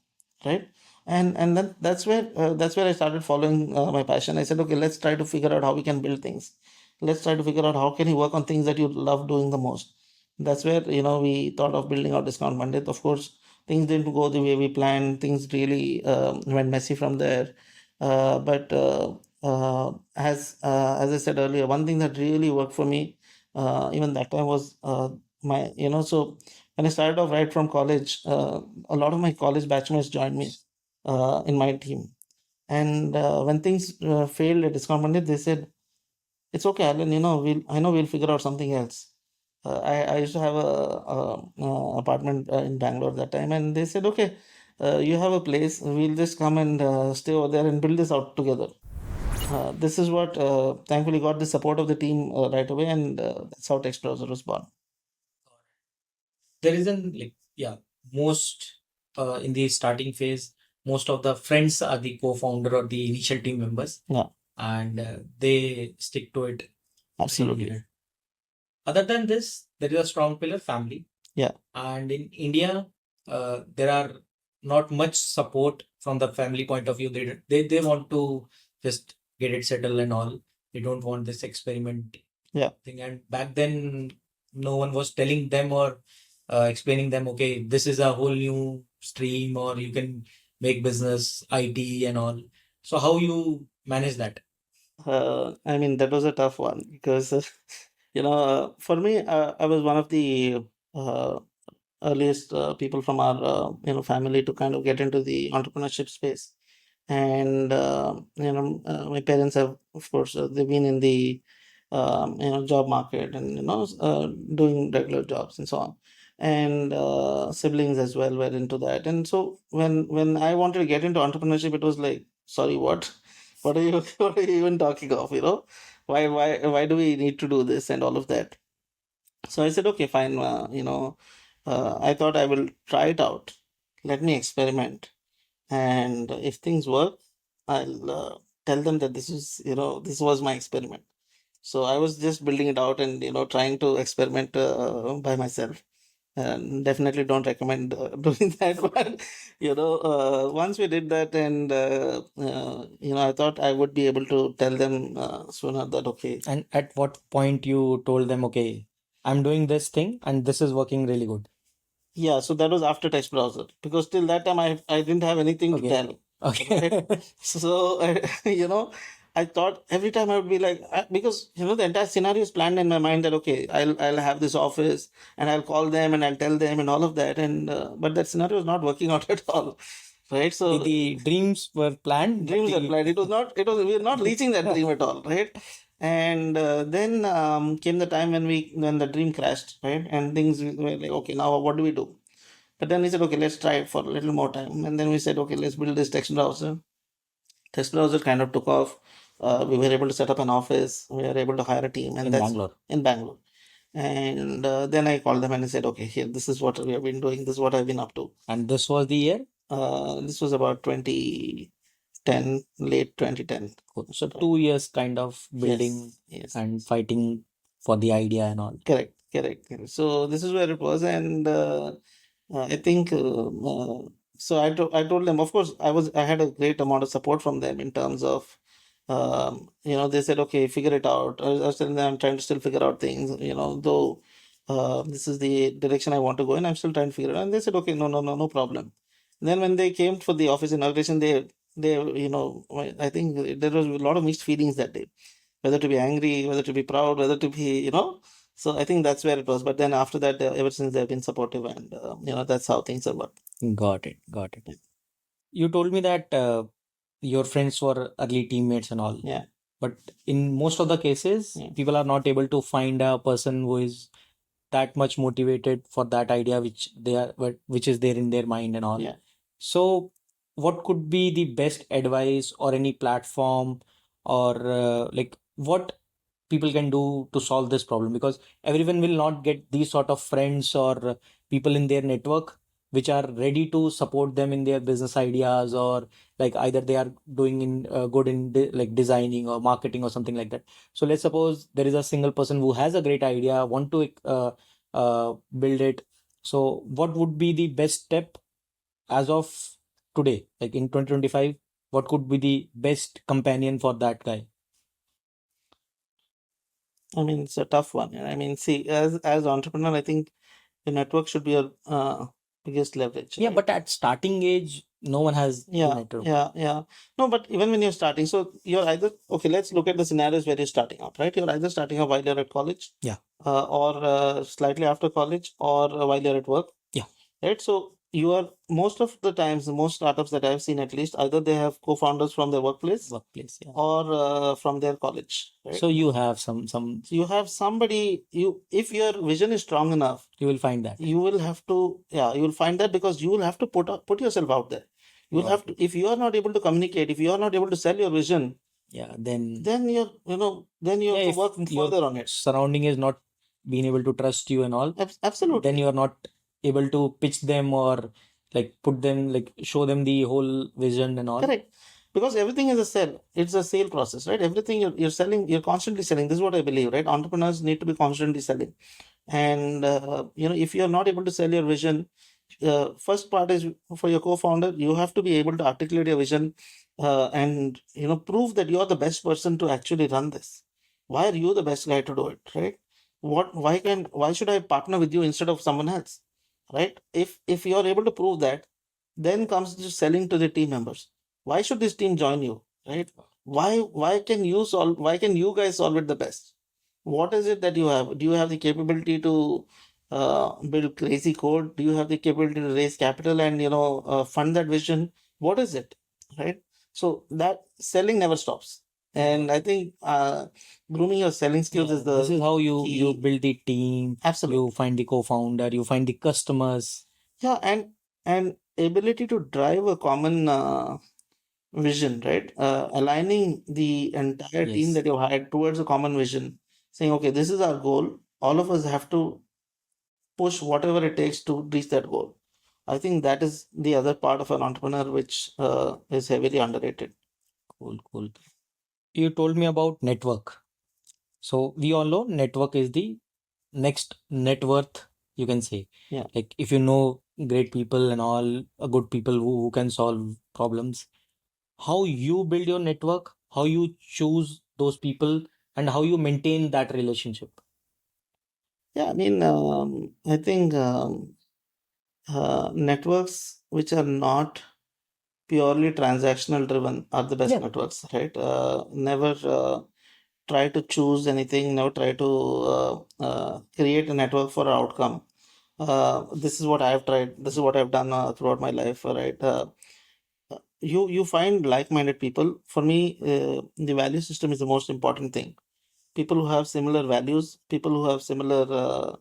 [SPEAKER 2] right? And then that's where I started following my passion. I said, okay, let's try to figure out how we can build things. Let's try to figure out how can you work on things that you love doing the most. That's where we thought of building our discount mandate. Of course, things didn't go the way we planned. Things really went messy from there. But as I said earlier, one thing that really worked for me even that time was so when I started off right from college, a lot of my college batchmates joined me in my team. And when things failed at Discount Monday, they said, "It's okay, Alan. I know we'll figure out something else." I used to have a apartment in Bangalore that time, and they said, "Okay, you have a place. We'll just come and stay over there and build this out together." This is what thankfully got the support of the team right away, and that's how Text Browser was born.
[SPEAKER 1] there isn't like, yeah, most in the starting phase, most of the friends are the co-founder or the initial team members.
[SPEAKER 2] Yeah,
[SPEAKER 1] And they stick to it.
[SPEAKER 2] absolutely.
[SPEAKER 1] Very, other than this, there is a strong pillar family.
[SPEAKER 2] Yeah.
[SPEAKER 1] And in India, there are not much support from the family point of view. They want to just get it settled and all. They don't want this experiment.
[SPEAKER 2] Yeah.
[SPEAKER 1] Thing. And back then, no one was telling them or explaining them, okay, this is a whole new stream, or you can make business, IT, and all. So how you manage that?
[SPEAKER 2] I mean, that was a tough one because, for me, I was one of the uh, earliest people from our, family to kind of get into the entrepreneurship space. And, my parents have, of course, they've been in the, job market and, doing regular jobs and so on. And siblings as well were into that. And so when I wanted to get into entrepreneurship, it was like, sorry, what? What are you what are you even talking of? Why do we need to do this and all of that? So I said, okay, fine. I thought I will try it out. Let me experiment, and if things work, I'll tell them that this was my experiment. So I was just building it out and trying to experiment by myself. And definitely don't recommend doing that. But once we did that, and I thought I would be able to tell them sooner that okay.
[SPEAKER 1] And at what point you told them, okay, I'm doing this thing and this is working really good?
[SPEAKER 2] Yeah, so that was after text browser because till that time I didn't have anything to
[SPEAKER 1] Okay.
[SPEAKER 2] tell.
[SPEAKER 1] Okay.
[SPEAKER 2] Right? So I thought every time I would be like because the entire scenario is planned in my mind that okay, I'll have this office and I'll call them and I'll tell them and all of that, and but that scenario is not working out at all. Right? So
[SPEAKER 1] The dreams were planned, but
[SPEAKER 2] dreams were
[SPEAKER 1] the
[SPEAKER 2] planned. We were not reaching that dream at all, right? And then came the time when the dream crashed, right? And things were like, okay, now what do we do? But then we said, okay, let's try it for a little more time. And then we said, okay, let's build this text browser. Text browser kind of took off. We were able to set up an office. We were able to hire a team, and
[SPEAKER 1] in
[SPEAKER 2] that's
[SPEAKER 1] Bangalore.
[SPEAKER 2] in Bangalore. And then I called them and I said, okay, here, this is what we have been doing. This is what I've been up to.
[SPEAKER 1] And this was the year?
[SPEAKER 2] This was about 2010, late 2010.
[SPEAKER 1] Cool. So 2 years kind of building
[SPEAKER 2] Yes.
[SPEAKER 1] and fighting for the idea and all.
[SPEAKER 2] Correct. So this is where it was, and I think so. I told them, of course, I had a great amount of support from them in terms of, they said, okay, figure it out. I was telling them I'm trying to still figure out things, though this is the direction I want to go, and I'm still trying to figure it out. And they said, okay, no problem. And then when they came for the office inauguration, they, I think there was a lot of mixed feelings that day, whether to be angry, whether to be proud, whether to be, so I think that's where it was. But then after that, ever since they've been supportive, and that's how things have worked.
[SPEAKER 1] Got it. You told me that your friends were early teammates and all.
[SPEAKER 2] Yeah.
[SPEAKER 1] But in most of the cases,
[SPEAKER 2] Yeah.
[SPEAKER 1] people are not able to find a person who is that much motivated for that idea which is there in their mind and all.
[SPEAKER 2] Yeah.
[SPEAKER 1] So what could be the best advice or any platform or like what people can do to solve this problem? Because everyone will not get these sort of friends or people in their network which are ready to support them in their business ideas, or like either they are doing in good in like designing or marketing or something like that. So let's suppose there is a single person who has a great idea, want to build it. So what would be the best step as of today, like in 2025? What could be the best companion for that guy?
[SPEAKER 2] I mean, it's a tough one. I mean, see, as entrepreneur, I think the network should be your biggest leverage.
[SPEAKER 1] Yeah,
[SPEAKER 2] Right?
[SPEAKER 1] but at starting age, no one has the
[SPEAKER 2] Yeah,
[SPEAKER 1] network.
[SPEAKER 2] yeah. No, but even when you're starting, so you're either okay. Let's look at the scenarios where you're starting out, right? You're either starting out while you're at college,
[SPEAKER 1] Yeah.
[SPEAKER 2] Or slightly after college, or while you're at work.
[SPEAKER 1] Yeah.
[SPEAKER 2] Right. So you are most of the times, most startups that I've seen at least, either they have co-founders from their workplace,
[SPEAKER 1] Yeah.
[SPEAKER 2] or from their college. Right.
[SPEAKER 1] So you have some
[SPEAKER 2] So you have somebody. If your vision is strong enough,
[SPEAKER 1] you will find that.
[SPEAKER 2] you will have to. Yeah, you will find that because you will have to put yourself out there. You will have to. If you are not able to communicate, if you are not able to sell your vision,
[SPEAKER 1] Yeah, then
[SPEAKER 2] then you're then you
[SPEAKER 1] yeah,
[SPEAKER 2] have
[SPEAKER 1] if
[SPEAKER 2] to work
[SPEAKER 1] your
[SPEAKER 2] further on it.
[SPEAKER 1] surrounding is not being able to trust you and all,
[SPEAKER 2] Absolutely.
[SPEAKER 1] then you are not
[SPEAKER 3] able to pitch them or like put them like show them the whole vision and all.
[SPEAKER 2] Correct. Because everything is a sell. It's a sale process, right? Everything you're selling, you're constantly selling. This is what I believe, right? Entrepreneurs need to be constantly selling. And if you're not able to sell your vision, first part is for your co-founder, you have to be able to articulate your vision, and prove that you are the best person to actually run this. Why are you the best guy to do it, right? Why should I partner with you instead of someone else, right? If you're able to prove that, then comes to selling to the team members. Why should this team join you, right? Why can you guys solve it the best? What is it that you have? Do you have the capability to build crazy code? Do you have the capability to raise capital and fund that vision? What is it, right? So that selling never stops. And I think grooming your selling skills is
[SPEAKER 3] Yeah, this
[SPEAKER 2] the
[SPEAKER 3] is how you
[SPEAKER 2] key.
[SPEAKER 3] build the team,
[SPEAKER 2] Absolutely.
[SPEAKER 3] you find the co-founder, you find the customers.
[SPEAKER 2] Yeah, and ability to drive a common vision, right? Aligning the entire team
[SPEAKER 3] Yes,
[SPEAKER 2] that you hired towards a common vision, saying, okay, this is our goal. All of us have to push whatever it takes to reach that goal. I think that is the other part of an entrepreneur which is heavily underrated.
[SPEAKER 3] cool, cool. You told me about network. So we all know network is the next net worth, you can say.
[SPEAKER 2] Yeah.
[SPEAKER 3] Like if you know great people and all good people who can solve problems, how you build your network, how you choose those people, and how you maintain that relationship.
[SPEAKER 2] Yeah, I mean, I think networks which are not purely transactional driven are the best
[SPEAKER 3] Yeah.
[SPEAKER 2] networks, right? Never try to choose anything, never try to create a network for an outcome. This is what I've tried, this is what I've done throughout my life, right? You find like-minded people. For me, the value system is the most important thing. People who have similar values, people who have similar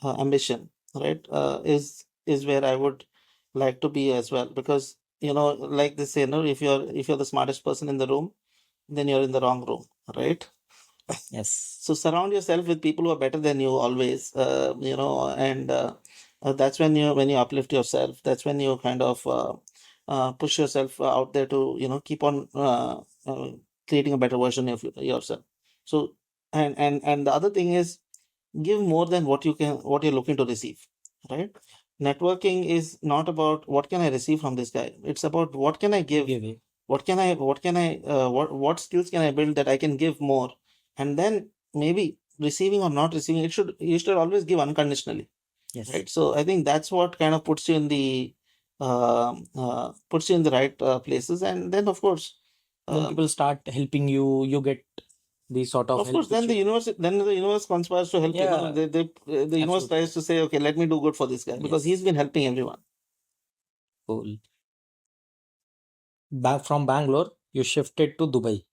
[SPEAKER 2] ambition, right? Is where I would like to be as well, because like they say, no, if you're the smartest person in the room, then you're in the wrong room, right?
[SPEAKER 3] Yes.
[SPEAKER 2] So surround yourself with people who are better than you always, and that's when you uplift yourself. That's when you kind of push yourself out there to keep on creating a better version of yourself. So and the other thing is, give more than what you're looking to receive, right? Networking is not about what can I receive from this guy. It's about what can I give,
[SPEAKER 3] Give it.
[SPEAKER 2] what skills can I build that I can give more. And then maybe receiving or not receiving, you should always give unconditionally,
[SPEAKER 3] Yes.
[SPEAKER 2] right? So I think that's what kind of puts you in the right places. And then
[SPEAKER 3] When
[SPEAKER 2] um,
[SPEAKER 3] people start helping you, you get the sort of
[SPEAKER 2] of
[SPEAKER 3] help
[SPEAKER 2] course,
[SPEAKER 3] which you.
[SPEAKER 2] then the universe conspires to help you. No,
[SPEAKER 3] Yeah,
[SPEAKER 2] the universe
[SPEAKER 3] absolutely.
[SPEAKER 2] tries to say, okay, let me do good for this guy because he's
[SPEAKER 3] Yes.
[SPEAKER 2] been helping everyone.
[SPEAKER 3] Cool. Back from Bangalore, you shifted to Dubai.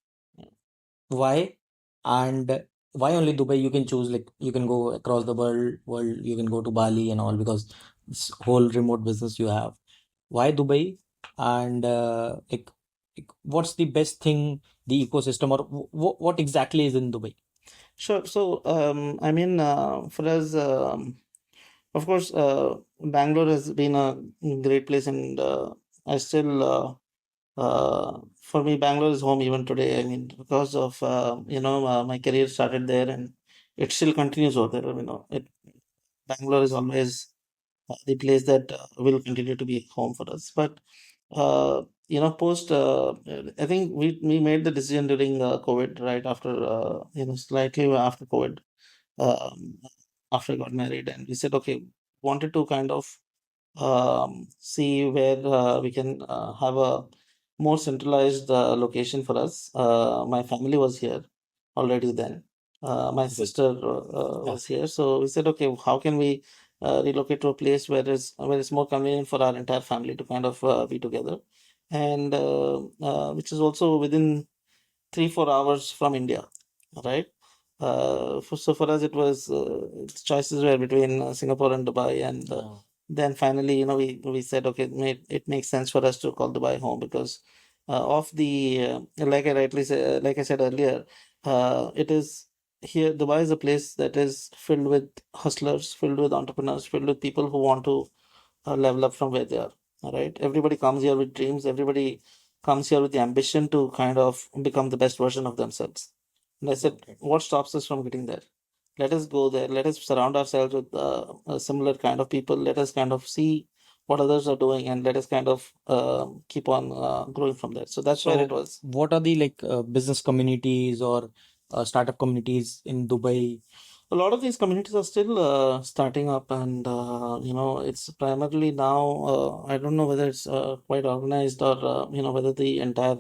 [SPEAKER 3] Why? And why only Dubai? You can choose like you can go across the world, you can go to Bali and all because this whole remote business you have. Why Dubai? And like what's the best thing, the ecosystem or what exactly is in Dubai?
[SPEAKER 2] Sure. So, I mean, for us, of course, Bangalore has been a great place, and I still, for me, Bangalore is home even today. I mean, because of my career started there, and it still continues over there. Bangalore is always the place that will continue to be home for us. But post, I think we made the decision during COVID, right after slightly after COVID, um, after I got married, and we said, okay, wanted to kind of see where we can have a more centralized location for us. My family was here already then. My
[SPEAKER 3] Good.
[SPEAKER 2] sister
[SPEAKER 3] Yeah.
[SPEAKER 2] was here, so we said, okay, how can we relocate to a place where it's more convenient for our entire family to kind of be together, and which is also within 3-4 hours from India, right? So for us, it was choices were between Singapore and Dubai, and
[SPEAKER 3] Oh,
[SPEAKER 2] then finally, we said, okay, it makes sense for us to call Dubai home because of the like I said earlier, it is. here Dubai is a place that is filled with hustlers, filled with entrepreneurs, filled with people who want to level up from where they are. All right. Everybody comes here with dreams. Everybody comes here with the ambition to kind of become the best version of themselves. And I said, what stops us from getting there? Let us go there. Let us surround ourselves with a similar kind of people. Let us kind of see what others are doing, and let us kind of keep on growing from there. So that's where it
[SPEAKER 3] So,
[SPEAKER 2] was.
[SPEAKER 3] what are the business communities or startup communities in Dubai?
[SPEAKER 2] A lot of these communities are still starting up, and it's primarily now. I don't know whether it's quite organized, or whether the entire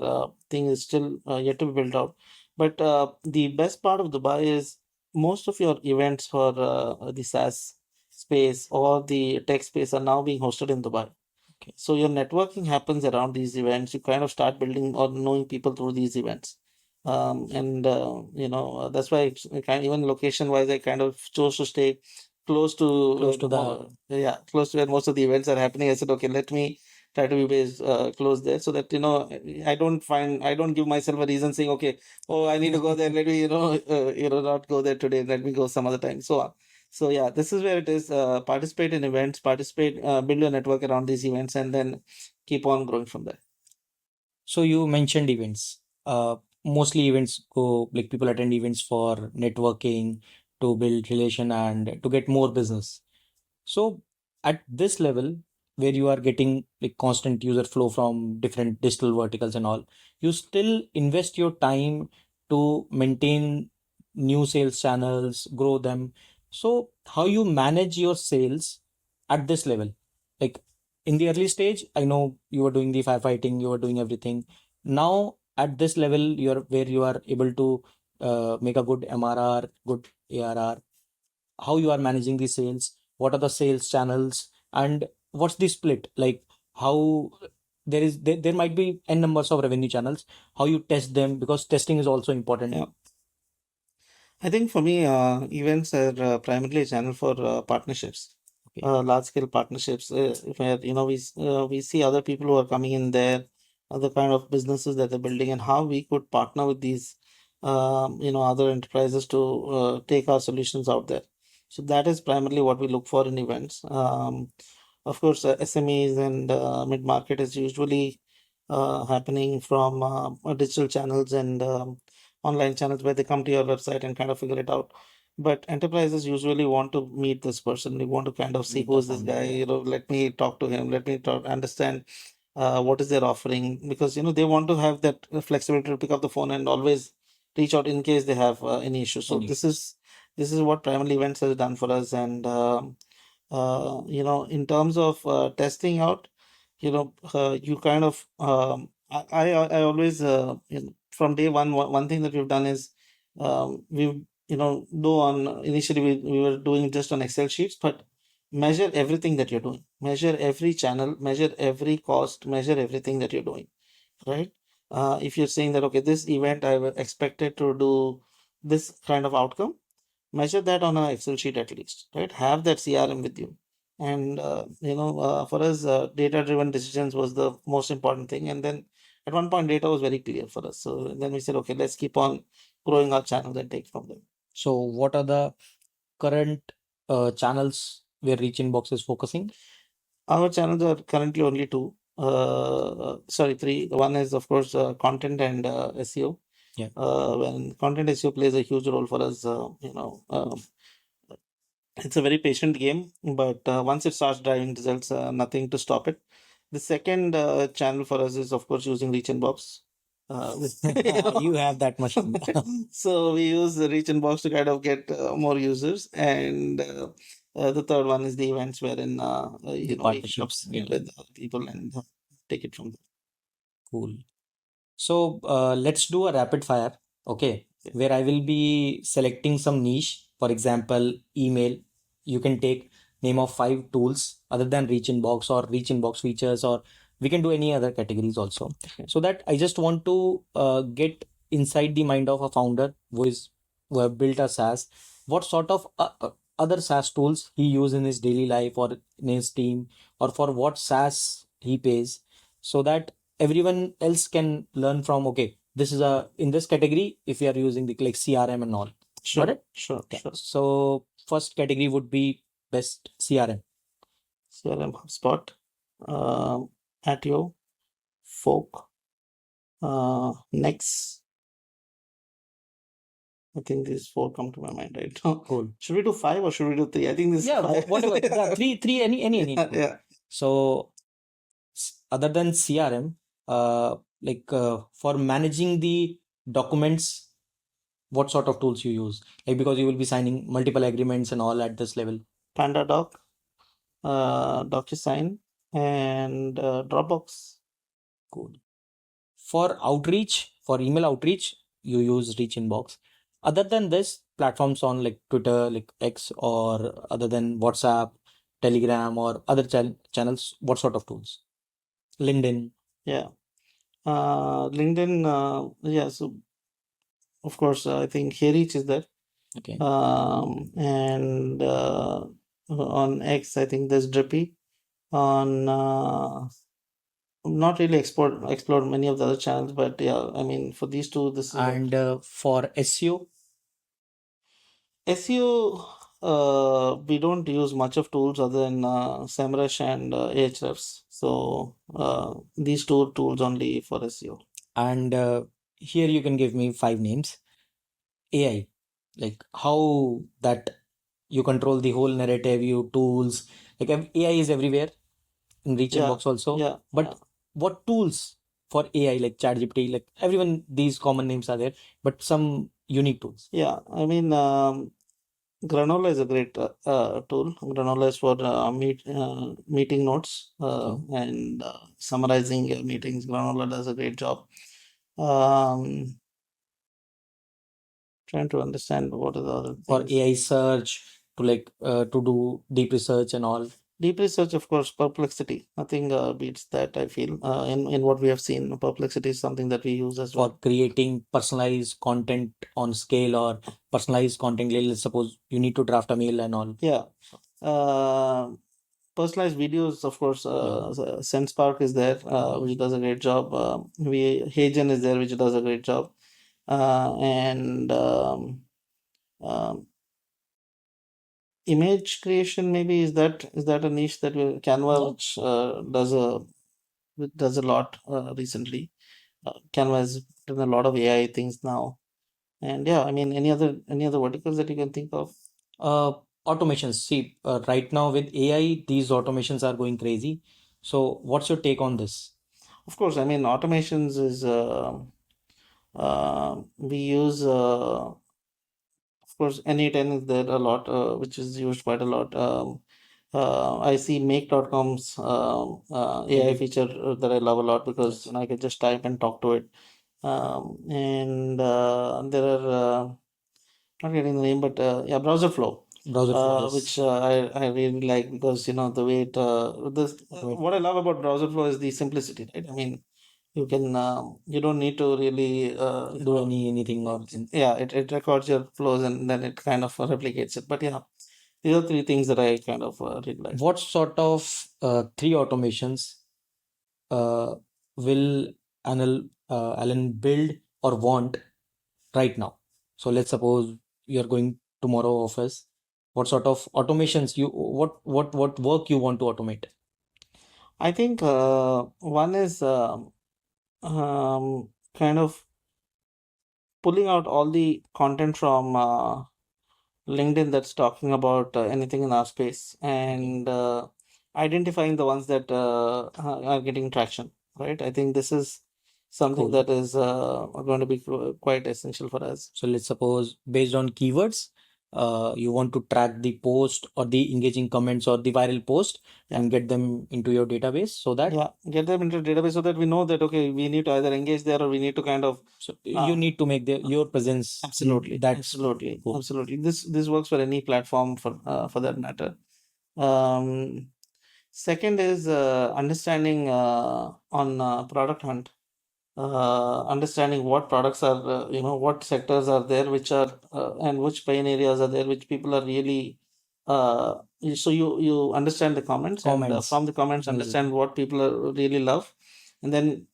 [SPEAKER 2] thing is still yet to be built out. But the best part of Dubai is most of your events for the SaaS space or the tech space are now being hosted in Dubai.
[SPEAKER 3] Okay.
[SPEAKER 2] So your networking happens around these events. You kind of start building or knowing people through these events. And that's why even location wise, I kind of chose to stay close to
[SPEAKER 3] Close to the
[SPEAKER 2] close to where most of the events are happening. I said, okay, let me try to be based close there, so that I don't give myself a reason saying, okay, oh, I need to go there. Let me not go there today. Let me go some other time. So yeah, this is where it is. Participate in events, build your network around these events, and then keep on growing from there.
[SPEAKER 3] So you mentioned events. Mostly events go like people attend events for networking, to build relation and to get more business. So at this level, where you are getting like constant user flow from different digital verticals and all, you still invest your time to maintain new sales channels, grow them. So how you manage your sales at this level? Like in the early stage, I know you were doing the firefighting, you were doing everything. Now at this level, you're where you are able to make a good MRR, good ARR. How you are managing the sales, what are the sales channels, and what's the split, like how there might be n numbers of revenue channels, how you test them, because testing is also important.
[SPEAKER 2] Yeah. I think for me, events are primarily a channel for partnerships,
[SPEAKER 3] Okay.
[SPEAKER 2] large scale partnerships, where we see other people who are coming in there, other kind of businesses that they're building, and how we could partner with these other enterprises to take our solutions out there. So that is primarily what we look for in events. Of course, SMEs and mid market is usually happening from digital channels and online channels, where they come to your website and kind of figure it out. But enterprises usually want to meet this person. They want to kind of see
[SPEAKER 3] Meet
[SPEAKER 2] who
[SPEAKER 3] the
[SPEAKER 2] is this
[SPEAKER 3] founder,
[SPEAKER 2] guy.
[SPEAKER 3] yeah.
[SPEAKER 2] Let me talk to him. Let me understand what is their offering, because they want to have that flexibility to pick up the phone and always reach out in case they have any issue. So
[SPEAKER 3] Any
[SPEAKER 2] this is what primarily events has done for us. And in terms of testing out, you kind of I always from day one thing that we've done is we've do on initially we were doing just on Excel sheets, but measure everything that you're doing, measure every channel, measure every cost, measure everything that you're doing, right? If you're saying that, okay, this event I was expected to do this kind of outcome, measure that on an Excel sheet at least, right? Have that CRM with you. And for us, data driven decisions was the most important thing. And then at one point, data was very clear for us. So then we said, okay, let's keep on growing our channels and take from them.
[SPEAKER 3] so what are the current channels where Reachinbox is focusing?
[SPEAKER 2] Our channels are currently only two. Sorry, three. One is, of course, content and SEO.
[SPEAKER 3] Yeah.
[SPEAKER 2] When content SEO plays a huge role for us, it's a very patient game, but once it starts driving results, nothing to stop it. The second channel for us is, of course, using Reachinbox.
[SPEAKER 3] You have that much fun.
[SPEAKER 2] So we use the Reachinbox to kind of get more users, and the third one is the events wherein
[SPEAKER 3] The
[SPEAKER 2] we kind of
[SPEAKER 3] partnerships, yeah.
[SPEAKER 2] meet with other people and take it from there.
[SPEAKER 3] Cool. So let's do a rapid fire, okay?
[SPEAKER 2] Yeah.
[SPEAKER 3] Where I will be selecting some niche. For example, email. You can take name of 5 tools other than Reachinbox or Reachinbox features, or we can do any other categories also.
[SPEAKER 2] Okay.
[SPEAKER 3] So that I just want to get inside the mind of a founder who have built a SaaS. What sort of other SaaS tools he use in his daily life or in his team, or for what SaaS he pays, so that everyone else can learn from, okay, this is a in this category if we are using the like CRM and all.
[SPEAKER 2] Sure,
[SPEAKER 3] Got it?
[SPEAKER 2] sure,
[SPEAKER 3] Okay.
[SPEAKER 2] sure.
[SPEAKER 3] So first category would be best CRM.
[SPEAKER 2] CRM, HubSpot, Atio, Folk, Next. I think these four come to my mind right now.
[SPEAKER 3] Cool.
[SPEAKER 2] Should we do 5 or should we do 3? I think this
[SPEAKER 3] Yeah,
[SPEAKER 2] 5.
[SPEAKER 3] whatever. Yeah, three, any.
[SPEAKER 2] Yeah.
[SPEAKER 3] So other than CRM, for managing the documents, what sort of tools you use? Like, because you will be signing multiple agreements and all at this level.
[SPEAKER 2] PandaDoc, DocuSign, and Dropbox.
[SPEAKER 3] Cool. For outreach, for email outreach, you use Reachinbox. Other than this, platforms on like Twitter, like X, or other than WhatsApp, Telegram, or other channels, what sort of tools? LinkedIn.
[SPEAKER 2] Yeah. LinkedIn, yeah, so of course, I think HeyReach is there.
[SPEAKER 3] Okay.
[SPEAKER 2] And on X, I think there's Drippy. On not really explored many of the other channels, but yeah, I mean, for these two, this is what.
[SPEAKER 3] And for SEO,
[SPEAKER 2] SEO, we don't use much of tools other than SEMrush and Ahrefs. So these two tools only for SEO.
[SPEAKER 3] and here you can give me 5 names. AI, like how that you control the whole narrative, you tools, like AI is everywhere in Reach
[SPEAKER 2] Yeah,
[SPEAKER 3] Inbox also.
[SPEAKER 2] yeah,
[SPEAKER 3] But
[SPEAKER 2] yeah.
[SPEAKER 3] what tools for AI, like ChatGPT, like everyone, these common names are there, but some unique tools.
[SPEAKER 2] Yeah, I mean, Granola is a great tool. Granola is for meeting notes
[SPEAKER 3] Okay.
[SPEAKER 2] and summarizing your meetings. Granola does a great job. Um, Trying to understand what are the other
[SPEAKER 3] For
[SPEAKER 2] things.
[SPEAKER 3] AI search, to do deep research and all.
[SPEAKER 2] Deep research, of course, Perplexity. Nothing beats that, I feel. In what we have seen, Perplexity is something that we use as
[SPEAKER 3] For
[SPEAKER 2] well.
[SPEAKER 3] creating personalized content on scale or personalized content, like, let's suppose you need to draft a mail and all.
[SPEAKER 2] Yeah. Personalized videos, of course, SenseSpark is there, which does a great job. Hagen is there, which does a great job. And um, image creation, maybe is that a niche that Canva,
[SPEAKER 3] Yeah.
[SPEAKER 2] which does a lot recently. Canva has done a lot of AI things now. And yeah, I mean, any other verticals that you can think of?
[SPEAKER 3] Automations. See, right now with AI, these automations are going crazy. So, what's your take on this?
[SPEAKER 2] Of course, I mean, automations is we use of course N8N is there a lot, which is used quite a lot. I see make.com's AI feature that I love a lot because
[SPEAKER 3] Yes.
[SPEAKER 2] I can just type and talk to it. And there are not getting the name, but yeah, browser flow.
[SPEAKER 3] Browser flow, yes.
[SPEAKER 2] Which I really like because the way it what I love about browser flow is the simplicity, right? I mean, you can you don't need to really
[SPEAKER 3] Do anything or
[SPEAKER 2] yeah, it records your flows and then it kind of replicates it. But yeah, these are three things that I kind of really like.
[SPEAKER 3] what sort of 3 automations uh, will Alan build or want right now? So let's suppose you're going tomorrow office. What sort of automations what work you want to automate?
[SPEAKER 2] I think one is kind of pulling out all the content from LinkedIn that's talking about anything in our space and identifying the ones that are getting traction, right? I think this is something
[SPEAKER 3] Cool.
[SPEAKER 2] that is going to be quite essential for us.
[SPEAKER 3] So let's suppose based on keywords, you want to track the post or the engaging comments or the viral post
[SPEAKER 2] Yeah.
[SPEAKER 3] and get them into your database so that
[SPEAKER 2] Yeah, get them into the database so that we know that okay, we need to either engage there or we need to kind of
[SPEAKER 3] you need to make your presence in
[SPEAKER 2] absolutely,
[SPEAKER 3] that.
[SPEAKER 2] absolutely,
[SPEAKER 3] Cool.
[SPEAKER 2] absolutely. This works for any platform for that matter. Um, Second is understanding on product hunt, understanding what products are, what sectors are there, which are and which pain areas are there, which people are really. So you understand the comments and
[SPEAKER 3] Comments.
[SPEAKER 2] from the comments
[SPEAKER 3] Amazing.
[SPEAKER 2] understand what people are really love, and then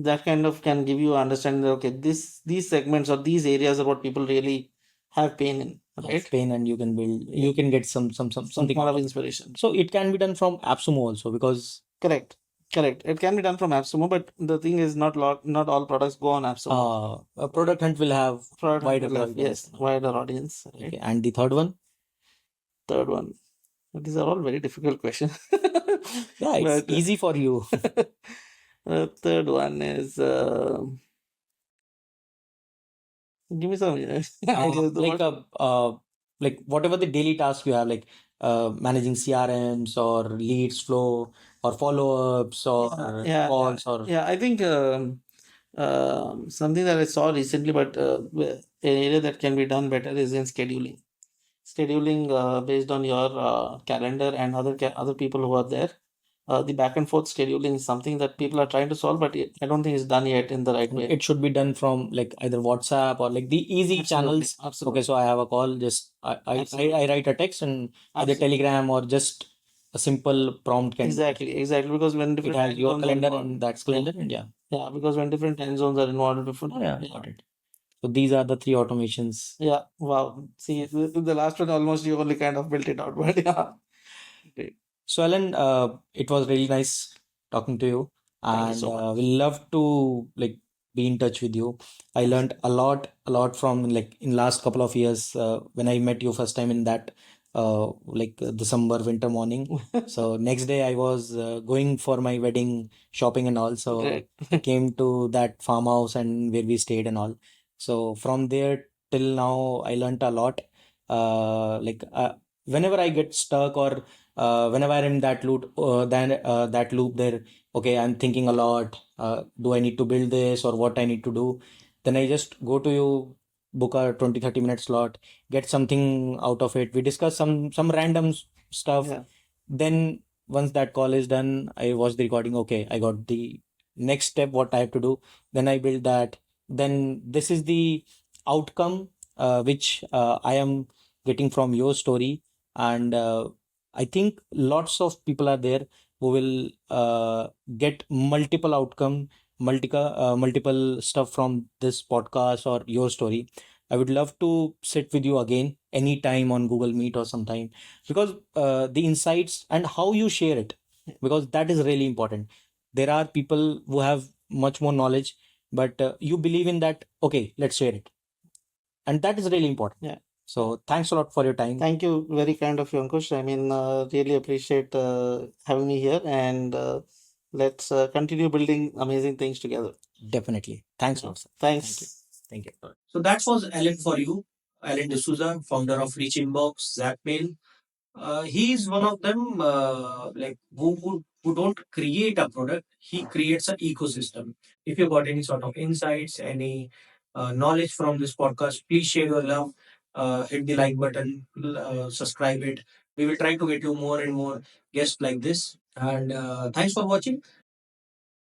[SPEAKER 2] that kind of can give you understanding that okay, these segments or these areas are what people really have pain in,
[SPEAKER 3] have
[SPEAKER 2] right?
[SPEAKER 3] pain, and you can build, you can get something
[SPEAKER 2] Kind
[SPEAKER 3] out
[SPEAKER 2] of
[SPEAKER 3] of it.
[SPEAKER 2] inspiration.
[SPEAKER 3] So it can be done from AppSumo also, because
[SPEAKER 2] Correct. Correct. It can be done from AppSumo, but the thing is, not all products go on AppSumo.
[SPEAKER 3] a product hunt will have
[SPEAKER 2] Product
[SPEAKER 3] wider
[SPEAKER 2] will have,
[SPEAKER 3] audience.
[SPEAKER 2] yes, wider audience. Right?
[SPEAKER 3] Okay, and the third one?
[SPEAKER 2] Third one. These are all very difficult questions.
[SPEAKER 3] Yeah, it's
[SPEAKER 2] But
[SPEAKER 3] easy for you.
[SPEAKER 2] the third one is give me some ideas.
[SPEAKER 3] Like like whatever the daily task you have, like managing CRMs or leads flow or follow-ups or calls or
[SPEAKER 2] yeah. I think something that I saw recently, but an area that can be done better is in scheduling. Scheduling based on your calendar and other people who are there. The back and forth scheduling is something that people are trying to solve, but I don't think it's done yet in the right
[SPEAKER 3] and
[SPEAKER 2] way.
[SPEAKER 3] it should be done from like either WhatsApp or like the easy channels. Okay,
[SPEAKER 2] Absolutely.
[SPEAKER 3] so I have a call, just I write a text, and either
[SPEAKER 2] Absolutely.
[SPEAKER 3] Telegram or just a simple prompt can
[SPEAKER 2] Exactly. Because when
[SPEAKER 3] it
[SPEAKER 2] different
[SPEAKER 3] has
[SPEAKER 2] time
[SPEAKER 3] your
[SPEAKER 2] zones are
[SPEAKER 3] calendar
[SPEAKER 2] involved,
[SPEAKER 3] and that's
[SPEAKER 2] yeah,
[SPEAKER 3] calendar, and yeah.
[SPEAKER 2] yeah, because when different time zones are involved, different,
[SPEAKER 3] Oh, yeah,
[SPEAKER 2] yeah,
[SPEAKER 3] got it. So these are the three automations.
[SPEAKER 2] yeah. Wow. See, the last one almost you only kind of built it out, but yeah. Great.
[SPEAKER 3] So Alan, it was really nice talking to you,
[SPEAKER 2] Thank you
[SPEAKER 3] and
[SPEAKER 2] so much.
[SPEAKER 3] we love to like be in touch with you. I learned a lot from like in last couple of years when I met you first time in that December winter morning. So next day I was going for my wedding shopping and all. So
[SPEAKER 2] Great.
[SPEAKER 3] I came to that farmhouse and where we stayed and all. So from there till now, I learned a lot. Whenever I get stuck or whenever I'm in that loop there, okay, I'm thinking a lot. Do I need to build this or what I need to do? Then I just go to you, book a 20-30 minute slot, get something out of it. We discuss some random stuff.
[SPEAKER 2] Yeah.
[SPEAKER 3] Then once that call is done, I watch the recording. Okay, I got the next step, what I have to do. Then I build that. Then this is the outcome which I am getting from your story. And I think lots of people are there who will get multiple outcome, multiple stuff from this podcast or your story. I would love to sit with you again anytime on Google Meet or sometime, because the insights and how you share it, because that is really important. There are people who have much more knowledge, but you believe in that. Okay, let's share it, and that is really important.
[SPEAKER 2] Yeah.
[SPEAKER 3] So thanks a lot for your time.
[SPEAKER 2] Thank you. Very kind of you, Ankush. I mean, really appreciate having me here, and let's continue building amazing things together.
[SPEAKER 3] Definitely. Thanks a
[SPEAKER 2] Yeah.
[SPEAKER 3] lot, sir. Thank you.
[SPEAKER 2] Thanks.
[SPEAKER 3] Thank you.
[SPEAKER 1] So that was Alan for you. AlanDSouza, founder of Reachinbox, Zapmail. He is one of them, like who don't create a product. He creates an ecosystem. If you got any sort of insights, any knowledge from this podcast, please share your love. Hit the like button, subscribe it. We will try to get you more and more guests like this. And thanks for watching.